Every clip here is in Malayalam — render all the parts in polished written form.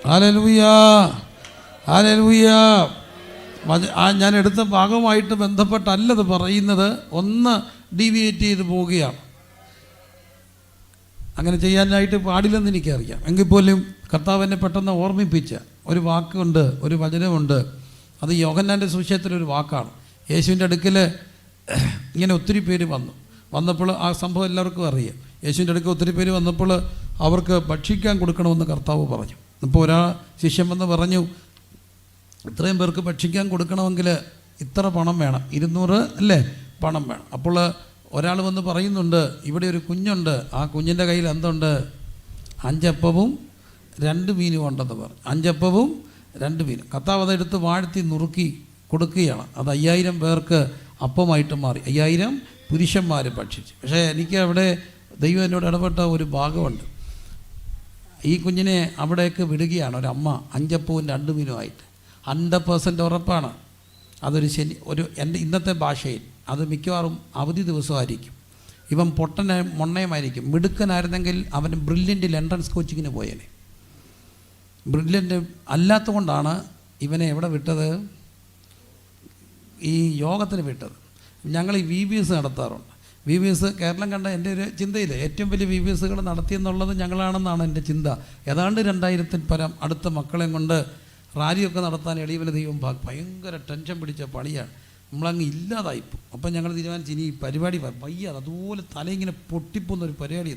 Hallelujah, hallelujah. ഞാൻ എടുത്ത ഭാഗവുമായിട്ട് ബന്ധപ്പെട്ടല്ലത് പറയുന്നത്, ഒന്ന് ഡീവിയേറ്റ് ചെയ്ത് പോവുകയാണ്. അങ്ങനെ ചെയ്യാനായിട്ട് പാടില്ലെന്ന് എനിക്കറിയാം. എങ്കിൽ പോലും കർത്താവ് എന്നെ പെട്ടെന്ന് ഓർമ്മിപ്പിച്ച ഒരു വാക്കുണ്ട്, ഒരു വചനമുണ്ട്. അത് യോഹന്നാൻ്റെ സുവിശേഷത്തിലൊരു വാക്കാണ്. യേശുവിൻ്റെ അടുക്കൽ ഇങ്ങനെ ഒത്തിരി പേര് വന്നപ്പോൾ ആ സംഭവം എല്ലാവർക്കും അറിയാം. യേശുവിൻ്റെ അടുക്കൽ ഒത്തിരി പേര് വന്നപ്പോൾ അവർക്ക് ഭക്ഷിക്കാൻ കൊടുക്കണമെന്ന് കർത്താവ് പറഞ്ഞു. അപ്പോൾ ഒരാൾ ശിഷ്യൻ വന്ന് പറഞ്ഞു, ഇത്രയും പേർക്ക് ഭക്ഷിക്കാൻ കൊടുക്കണമെങ്കിൽ ഇത്ര പണം വേണം, 200 അല്ലേ പണം വേണം. അപ്പോൾ ഒരാൾ വന്ന് പറയുന്നുണ്ട്, ഇവിടെ ഒരു കുഞ്ഞുണ്ട്, ആ കുഞ്ഞിൻ്റെ കയ്യിൽ എന്തുണ്ട്? 5 അപ്പവും 2 മീനും ഉണ്ടെന്ന് പറഞ്ഞു. 5 അപ്പവും 2 മീനും. കർത്താവ് അതെടുത്ത് വാഴ്ത്തി നുറുക്കി കൊടുക്കുകയാണ്. അത് 5000 പേർക്ക് അപ്പമായിട്ട് മാറി. 5000 പുരുഷന്മാർ ഭക്ഷിച്ചു. പക്ഷേ എനിക്ക് അവിടെ ദൈവം എന്നോട് ഇടപെട്ട ഒരു ഭാഗമുണ്ട്. ഈ കുഞ്ഞിനെ അവിടേക്ക് വിടുകയാണ് ഒരമ്മ, 5 അപ്പവും 2 മീനുമായിട്ട്. 100% ഉറപ്പാണ് അതൊരു എൻ്റെ ഇന്നത്തെ ഭാഷയിൽ അത് മിക്കവാറും അവധി ദിവസമായിരിക്കും. ഇവൻ മൊണ്ണയുമായിരിക്കും. മിടുക്കനായിരുന്നെങ്കിൽ അവൻ ബ്രില്യൻ്റിൽ എൻട്രൻസ് കോച്ചിങ്ങിന് പോയേനെ. ബ്രില്യൻ്റ് അല്ലാത്ത കൊണ്ടാണ് ഇവനെ എവിടെ വിട്ടത്? ഈ യോഗത്തിന് വിട്ടത്. ഞങ്ങൾ ഈ VBS നടത്താറുണ്ട്. VBS കേരളം കണ്ട എൻ്റെ ഒരു ചിന്തയിൽ ഏറ്റവും വലിയ VBSകൾ നടത്തിയെന്നുള്ളത് ഞങ്ങളാണെന്നാണ് എൻ്റെ ചിന്ത. ഏതാണ്ട് 2000-ൽ പരം അടുത്ത മക്കളെയും കൊണ്ട് റാലിയൊക്കെ നടത്താൻ എളിയവല ദൈവം ഭയങ്കര ടെൻഷൻ പിടിച്ച പണിയാണ്. നമ്മളങ്ങ് ഇല്ലാതായിപ്പോൾ. അപ്പം ഞങ്ങൾ തീരുമാനിച്ച് ഇനി ഈ പരിപാടി വയ്യാതെ, അതുപോലെ തലയിങ്ങനെ പൊട്ടിപ്പോകുന്നൊരു പരിപാടി.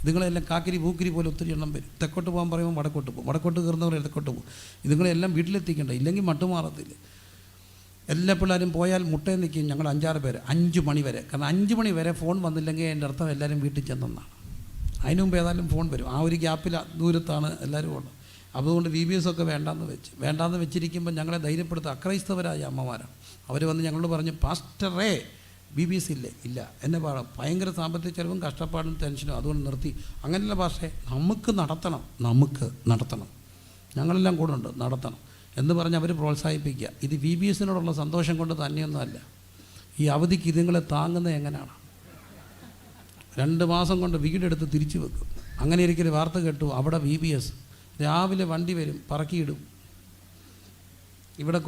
ഇതുങ്ങളെല്ലാം കാക്കിരി പൂക്കിരി പോലെ ഒത്തിരി എണ്ണം വരും. തെക്കോട്ട് പോകാൻ പറയുമ്പോൾ വടക്കോട്ട് പോകും, വടക്കോട്ട് കയറുന്നവർ തെക്കോട്ട് പോകും. ഇതുങ്ങളെല്ലാം വീട്ടിലെത്തിക്കണ്ട, ഇല്ലെങ്കിൽ മട്ടുമാറത്തില്ല. എല്ലാ പിള്ളേരും പോയാൽ മുട്ടയിൽ നിൽക്കും. ഞങ്ങൾ 5-6 പേര് 5 മണി വരെ. കാരണം 5 മണി വരെ ഫോൺ വന്നില്ലെങ്കിൽ എൻ്റെ അർത്ഥം എല്ലാവരും വീട്ടിൽ ചെന്നെന്നാണ്. അതിനു മുമ്പ് ഏതായാലും ഫോൺ വരും. ആ ഒരു ഗ്യാപ്പിൽ ദൂരത്താണ് എല്ലാവരും ഉള്ളത്. അതുകൊണ്ട് VBS ഒക്കെ വേണ്ടാന്ന് വെച്ചിരിക്കുമ്പോൾ ഞങ്ങളെ ധൈര്യപ്പെടുത്തുക അക്രൈസ്തവരായ അമ്മമാരാണ്. അവർ വന്ന് ഞങ്ങളോട് പറഞ്ഞു, പാസ്റ്ററേ VBS ഇല്ല എന്നെ ഭയങ്കര സാമ്പത്തിക ചെലവും കഷ്ടപ്പാടും ടെൻഷനും, അതുകൊണ്ട് നിർത്തി. അങ്ങനെയല്ല പാസ്റ്റേ, നമുക്ക് നടത്തണം, ഞങ്ങളെല്ലാം കൂടെ ഉണ്ട്, നടത്തണം എന്ന് പറഞ്ഞ് അവർ പ്രോത്സാഹിപ്പിക്കുക. ഇത് VBSനോടുള്ള സന്തോഷം കൊണ്ട് തന്നെയൊന്നുമല്ല. ഈ അവധിക്ക് ഇതുങ്ങളെ താങ്ങുന്നത് എങ്ങനെയാണ്? 2 മാസം കൊണ്ട് വീടെടുത്ത് തിരിച്ചു വെക്കും. അങ്ങനെ ഒരിക്കലും വാർത്ത കേട്ടു, അവിടെ VBS രാവിലെ വണ്ടി വരും, പറക്കിയിടും, ഇവിടെ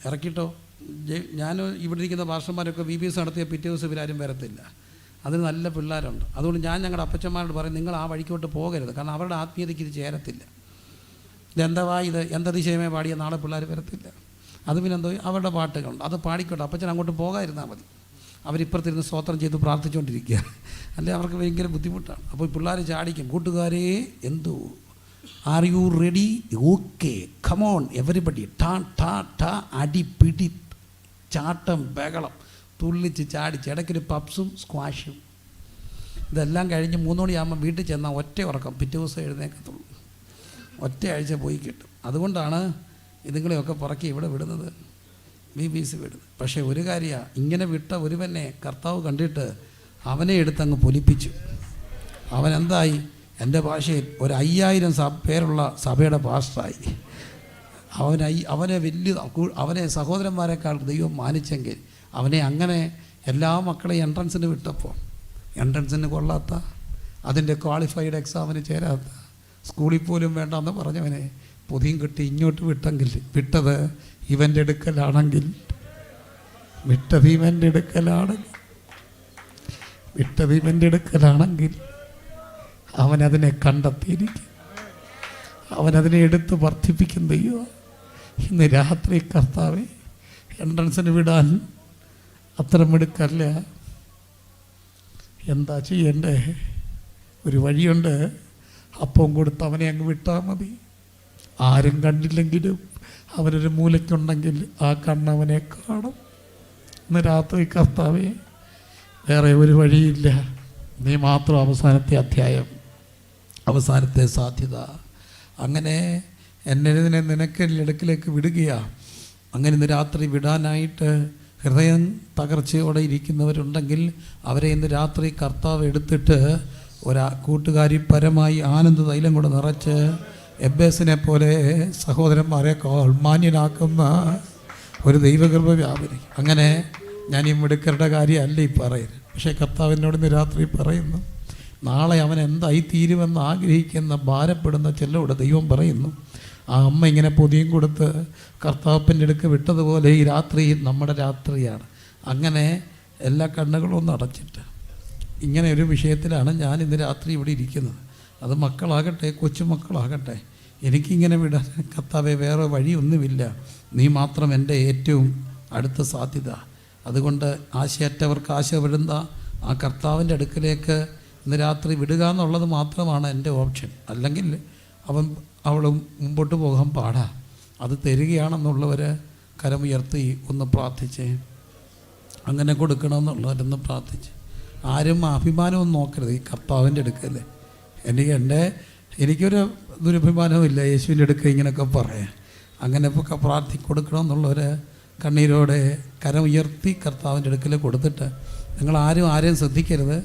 ഇറക്കിയിട്ടോ. ഞാൻ ഇവിടെ ഇരിക്കുന്ന പാസ്റ്റർമാരൊക്കെ VBS നടത്തിയ പിറ്റേ ദിവസം ഇവരാരും വരത്തില്ല. അതിന് നല്ല പിള്ളേരുണ്ട്. അതുകൊണ്ട് ഞങ്ങളുടെ അപ്പച്ചന്മാരോട് പറയും, നിങ്ങൾ ആ വഴിക്കോട്ട് പോകരുത്. കാരണം അവരുടെ ആത്മീയതയ്ക്ക് ഇത് ചേരത്തില്ല. എന്താ ദിശയമേ പാടിയ നാളെ പിള്ളേർ വരത്തില്ല. അത് പിന്നെന്തോ അവരുടെ പാട്ടുകളുണ്ട്, അത് പാടിക്കോട്ടെ, അപ്പച്ചൻ അങ്ങോട്ട് പോകാതിരുന്നാൽ മതി. അവരിപ്പുറത്തിരുന്ന് സ്തോത്രം ചെയ്ത് പ്രാർത്ഥിച്ചുകൊണ്ടിരിക്കുക, അല്ലെ അവർക്ക് ഭയങ്കര ബുദ്ധിമുട്ടാണ്. അപ്പോൾ പിള്ളേർ ചാടിക്കും, കൂട്ടുകാരെ എന്തോ are you ready? Okay, come on everybody. ടാ അടി പിടി ചാട്ടം ബഹളം, തുള്ളിച്ച് ചാടിച്ച്, ഇടയ്ക്കൊരു പപ്സും സ്ക്വാഷും. ഇതെല്ലാം കഴിഞ്ഞ് 3 മണിയാകുമ്പോൾ വീട്ടിൽ ചെന്നാൽ ഒറ്റ ഉറക്കം, പിറ്റേ ദിവസം എഴുന്നേക്കത്തുള്ളൂ. ഒറ്റ ആഴ്ച പോയി കിട്ടും. അതുകൊണ്ടാണ് ഇതുങ്ങളെയൊക്കെ പുറക്കി ഇവിടെ വിടുന്നത്, VBS വിടുന്നത്. പക്ഷേ ഒരു കാര്യമാണ്, ഇങ്ങനെ വിട്ട ഒരുവനെ കർത്താവ് കണ്ടിട്ട് അവനെ എടുത്തങ്ങ് പൊലിപ്പിച്ചു. അവനെന്തായി? എൻ്റെ ഭാഷയിൽ ഒരു 5000 പേരുള്ള സഭയുടെ പാസ്റ്ററായി. അവനെ സഹോദരന്മാരെക്കാൾ ദൈവം മാനിച്ചെങ്കിൽ അവനെ അങ്ങനെ എല്ലാ മക്കളെയും എൻട്രൻസിന് വിട്ടപ്പോൾ, എൻട്രൻസിന് കൊള്ളാത്ത, അതിൻ്റെ ക്വാളിഫൈഡ് എക്സാമിന് ചേരാത്ത, സ്കൂളിൽ പോലും വേണ്ടെന്ന് പറഞ്ഞവനെ പൊതിയും കിട്ടി ഇങ്ങോട്ട് വിട്ടത് ഇവൻ്റെ അടുക്കലാണെങ്കിൽ അവനതിനെ കണ്ടെത്തിയിരിക്കും, അവനതിനെ എടുത്ത് വർദ്ധിപ്പിക്കും. ദൈവം ഇന്ന് രാത്രി കർത്താവെ എൻട്രൻസിന് വിടാൻ അത്ര മിടുക്കല്ല. എന്താ ചെയ്യണ്ടേ? ഒരു വഴിയുണ്ട്, അപ്പം കൊടുത്ത് അവനെ അങ്ങ് വിട്ടാൽ മതി. ആരും കണ്ടില്ലെങ്കിലും അവനൊരു മൂലയ്ക്കുണ്ടെങ്കിൽ ആ കണ്ണവനെ കാണും. ഇന്ന് രാത്രി കർത്താവെ വേറെ ഒരു വഴിയില്ല, നീ മാത്രം അവസാനത്തെ അധ്യായം, അവസാനത്തെ സാധ്യത. അങ്ങനെ എന്നെ നിനക്ക് ഇടക്കിലേക്ക് വിടുകയാണ്. അങ്ങനെ ഇന്ന് രാത്രി വിടാനായിട്ട് ഹൃദയം തകർച്ചയോടെ ഇരിക്കുന്നവരുണ്ടെങ്കിൽ അവരെ ഇന്ന് രാത്രി കർത്താവ് എടുത്തിട്ട് കൂട്ടുകാരി പരമായി ആനന്ദ തൈലം കൂടെ നിറച്ച് എബ്ബേസിനെ പോലെ സഹോദരന്മാരെക്കാൾ മാന്യനാക്കുന്ന ഒരു ദൈവകൃപ വ്യാപരി. അങ്ങനെ ഞാൻ ഈ മിടുക്കരുടെ കാര്യമല്ല ഈ പറയുന്നത്. പക്ഷേ കർത്താവിനോട് ഇന്ന് രാത്രി പറയുന്നു, നാളെ അവൻ എന്തായി തീരുമെന്ന് ആഗ്രഹിക്കുന്ന ഭാരപ്പെടുന്ന ചിലരോട് ദൈവം പറയുന്നു, ആ അമ്മ ഇങ്ങനെ പൊതിയും കൊടുത്ത് കർത്താവിൻ്റെ അടുക്ക് വിട്ടതുപോലെ ഈ രാത്രി നമ്മുടെ രാത്രിയാണ്. അങ്ങനെ എല്ലാ കണ്ണുകളും ഒന്ന് അടച്ചിട്ട് ഇങ്ങനെ ഒരു വിഷയത്തിലാണ് ഞാൻ ഇന്ന് രാത്രി ഇവിടെ ഇരിക്കുന്നത്. അത് മക്കളാകട്ടെ, കൊച്ചുമക്കളാകട്ടെ, എനിക്കിങ്ങനെ വിടാൻ കർത്താവേ വേറെ വഴിയൊന്നുമില്ല. നീ മാത്രം എൻ്റെ ഏറ്റവും അടുത്ത സാധ്യത. അതുകൊണ്ട് ആശയറ്റവർക്ക് ആശ വിടുന്ന ആ കർത്താവിൻ്റെ അടുക്കലേക്ക് ഇന്ന് രാത്രി വിടുക എന്നുള്ളത് മാത്രമാണ് എൻ്റെ ഓപ്ഷൻ. അല്ലെങ്കിൽ അവൾ മുമ്പോട്ട് പോകാൻ പാടാ. അത് തരികയാണെന്നുള്ളവർ കരമുയർത്തി ഒന്ന് പ്രാർത്ഥിച്ചേ. അങ്ങനെ കൊടുക്കണമെന്നുള്ളവരൊന്ന് പ്രാർത്ഥിച്ച്. ആരും അഭിമാനമൊന്നും നോക്കരുത്. ഈ കർത്താവിൻ്റെ അടുക്കൽ എനിക്കൊരു ദുരഭിമാനവുമില്ല യേശുവിൻ്റെ അടുക്ക ഇങ്ങനെയൊക്കെ പറയാം. അങ്ങനെ ഇപ്പോൾ കൊടുക്കണമെന്നുള്ളവർ കണ്ണീരോടെ കരം ഉയർത്തി കർത്താവിൻ്റെ അടുക്കൽ കൊടുത്തിട്ട് നിങ്ങളാരും ആരെയും ശ്രദ്ധിക്കരുത്.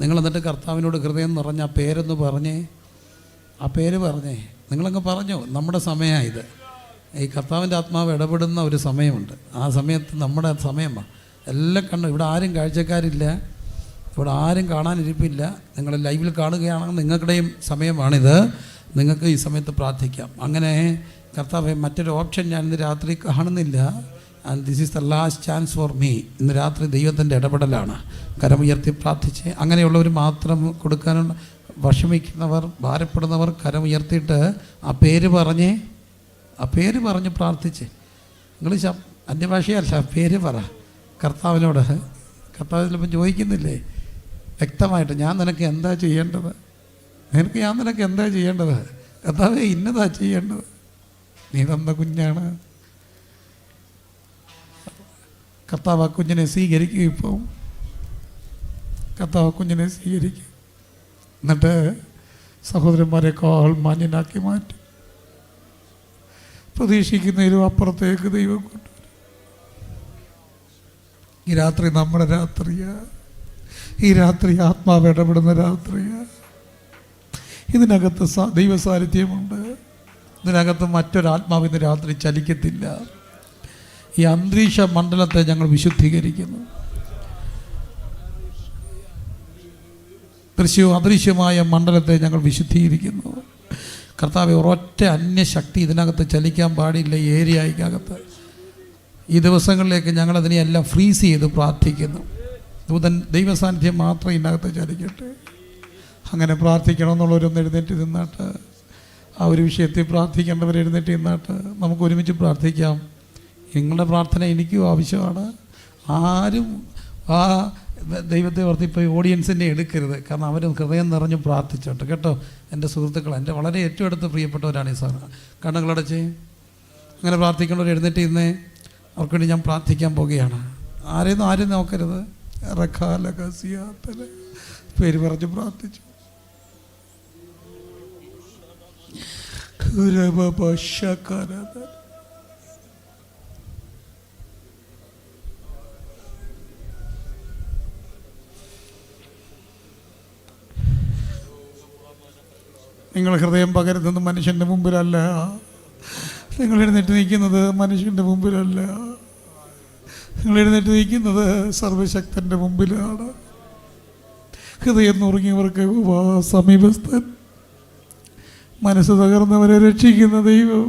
നിങ്ങൾ എന്നിട്ട് കർത്താവിനോട് ഹൃദയം നിറഞ്ഞ ആ പേരൊന്ന് പറഞ്ഞേ. ആ പേര് പറഞ്ഞേ. നിങ്ങളങ്ങ് പറഞ്ഞോ, നമ്മുടെ സമയമായത്. ഈ കർത്താവിൻ്റെ ആത്മാവ് ഇടപെടുന്ന ഒരു സമയമുണ്ട്. ആ സമയത്ത് നമ്മുടെ സമയമാണ്. എല്ലാം കണ്ടു. ഇവിടെ ആരും കാഴ്ചക്കാരില്ല, ഇവിടെ ആരും കാണാനിരിപ്പില്ല. നിങ്ങൾ ലൈവിൽ കാണുകയാണെങ്കിൽ നിങ്ങളുടെയും സമയമാണിത്. നിങ്ങൾക്ക് ഈ സമയത്ത് പ്രാർത്ഥിക്കാം. അങ്ങനെ കർത്താവേ, മറ്റൊരു ഓപ്ഷൻ ഞാൻ ഇന്ന് രാത്രി കാണുന്നില്ല. And this is the last chance for me. ഇന്ന് രാത്രി ദൈവത്തിൻ്റെ ഇടപെടലാണ്. കരമുയർത്തി പ്രാർത്ഥിച്ച് അങ്ങനെയുള്ളവർ മാത്രം കൊടുക്കാനുള്ള. വിഷമിക്കുന്നവർ, ഭാരപ്പെടുന്നവർ കരമുയർത്തിയിട്ട് ആ പേര് പറഞ്ഞ് പ്രാർത്ഥിച്ച്. നിങ്ങൾ അന്യഭാഷയല്ല, പേര് പറ കർത്താവിനോട്. കർത്താവ് ചിലപ്പോൾ ചോദിക്കുന്നില്ലേ വ്യക്തമായിട്ട്, ഞാൻ നിനക്ക് എന്താ ചെയ്യേണ്ടത്? കർത്താവേ ഇന്നതാ ചെയ്യേണ്ടത്. നീ തന്ന കുഞ്ഞാണ്. കർത്താവ് ആ കുഞ്ഞിനെ സ്വീകരിക്കും. ഇപ്പോൾ കർത്താവ് കുഞ്ഞിനെ സ്വീകരിക്കും. എന്നിട്ട് സഹോദരന്മാരെക്കാൾ മാന്യനാക്കി മാറ്റും. പ്രതീക്ഷിക്കുന്നതിലും അപ്പുറത്തേക്ക് ദൈവം കൊണ്ടുവരും. ഈ രാത്രി നമ്മുടെ രാത്രിയാണ്. ഈ രാത്രി ആത്മാവ് ഇടപെടുന്ന രാത്രിയാണ്. ഇതിനകത്ത് ദൈവ സാന്നിധ്യമുണ്ട്. ഇതിനകത്ത് മറ്റൊരാത്മാവ് ഇന്ന് രാത്രി ചലിക്കത്തില്ല. ഈ അന്തരീക്ഷ മണ്ഡലത്തെ ഞങ്ങൾ വിശുദ്ധീകരിക്കുന്നു. അദൃശ്യമായ മണ്ഡലത്തെ ഞങ്ങൾ വിശുദ്ധീകരിക്കുന്നു. കർത്താവെ, ഒരൊറ്റ അന്യശക്തി ഇതിനകത്ത് ചലിക്കാൻ പാടില്ല. ഈ ഏരിയയ്ക്കകത്ത് ഈ ദിവസങ്ങളിലേക്ക് ഞങ്ങളതിനെയെല്ലാം ഫ്രീസ് ചെയ്ത് പ്രാർത്ഥിക്കുന്നു. ദൈവസാന്നിധ്യം മാത്രം ഇതിനകത്ത് ചലിക്കട്ടെ. അങ്ങനെ പ്രാർത്ഥിക്കണമെന്നുള്ളവരൊന്ന് എഴുന്നേറ്റ് നിന്നാട്ട്, ആ ഒരു വിഷയത്തിൽ പ്രാർത്ഥിക്കേണ്ടവർ എഴുന്നേറ്റ് നിന്നാട്ട് നമുക്ക് ഒരുമിച്ച് പ്രാർത്ഥിക്കാം. നിങ്ങളുടെ പ്രാർത്ഥന എനിക്കും ആവശ്യമാണ്. ആരും ആ ദൈവത്തെ ഓർത്തിപ്പോൾ ഓഡിയൻസിനെ എടുക്കരുത്. കാരണം അവർ ഹൃദയം നിറഞ്ഞ് പ്രാർത്ഥിച്ചോട്ടെ കേട്ടോ. എൻ്റെ സുഹൃത്തുക്കൾ, എൻ്റെ വളരെ ഏറ്റവും അടുത്ത് പ്രിയപ്പെട്ടവരാണ് ഈ സാർ. കണ്ണുകളടച്ച് അങ്ങനെ പ്രാർത്ഥിക്കേണ്ടവർ എഴുന്നേറ്റ് ഇന്നേ അവർക്ക് വേണ്ടി ഞാൻ പ്രാർത്ഥിക്കാൻ പോവുകയാണ്. ആരും നോക്കരുത്. പേര് പറഞ്ഞ് പ്രാർത്ഥിച്ചു. നിങ്ങൾ ഹൃദയം പകരുന്നത് മനുഷ്യൻ്റെ മുമ്പിലല്ല. നിങ്ങൾ എഴുന്നേറ്റ് നിൽക്കുന്നത് മനുഷ്യൻ്റെ മുമ്പിലല്ല. നിങ്ങൾ എഴുന്നേറ്റ് നിൽക്കുന്നത് സർവശക്തൻ്റെ മുമ്പിലാണ്. ഹൃദയം നുറുങ്ങിയവർക്ക് സമീപസ്ഥൻ, മനസ്സ് തകർന്നവരെ രക്ഷിക്കുന്ന ദൈവം.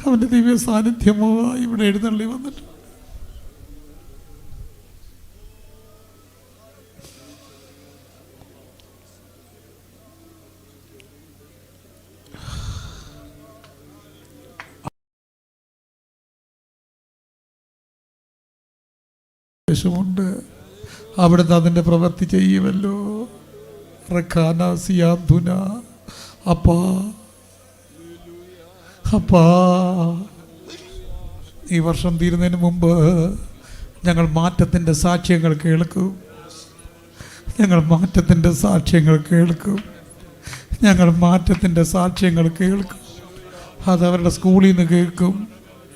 അവൻ്റെ ദിവ്യ സാന്നിധ്യമോ ഇവിടെ എഴുന്നള്ളി വന്നിട്ടുണ്ട്. ണ്ട് അവിടുന്ന് അതിൻ്റെ പ്രവൃത്തി ചെയ്യുമല്ലോ. അപ്പാ, ഈ വർഷം തീരുന്നതിന് മുമ്പ് ഞങ്ങൾ മാറ്റത്തിൻ്റെ സാക്ഷ്യങ്ങൾ കേൾക്കും. ഞങ്ങൾ മാറ്റത്തിൻ്റെ സാക്ഷ്യങ്ങൾ കേൾക്കും. അതവരുടെ സ്കൂളിൽ നിന്ന് കേൾക്കും,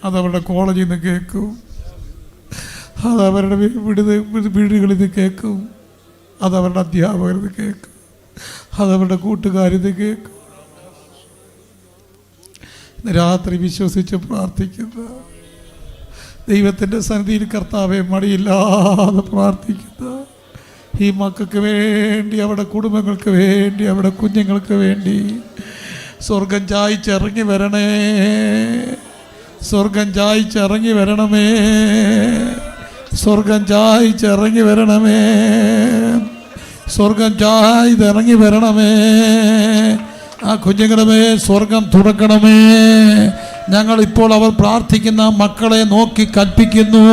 അതവരുടെ കോളേജിൽ നിന്ന് കേൾക്കും, അതവരുടെ വീടുകളിൽ നിന്ന് കേൾക്കും, അതവരുടെ അധ്യാപകരിൽ നിന്ന് കേൾക്കും, അതവരുടെ കൂട്ടുകാരിൽ നിന്ന് കേൾക്കും. രാത്രി വിശ്വസിച്ച് പ്രാർത്ഥിക്കുന്ന ദൈവത്തിൻ്റെ സന്നിധിയിൽ കർത്താവെ മടിയില്ലാതെ പ്രാർത്ഥിക്കുന്ന ഈ മക്കൾക്ക് വേണ്ടി, അവിടെ കുടുംബങ്ങൾക്ക് വേണ്ടി, അവിടെ കുഞ്ഞുങ്ങൾക്ക് വേണ്ടി സ്വർഗം ചായ്ച്ചിറങ്ങി വരണേ, സ്വർഗം ചായ്ച്ചിറങ്ങി വരണമേ, സ്വർഗം ചായ്ച്ചിറങ്ങി വരണമേ, സ്വർഗം ചായ്തിറങ്ങി വരണമേ. ആ കുഞ്ഞുങ്ങളുടെ മേൽ സ്വർഗം തുറക്കണമേ. ഞങ്ങളിപ്പോൾ അവർ പ്രാർത്ഥിക്കുന്ന മക്കളെ നോക്കി കൽപ്പിക്കുന്നു,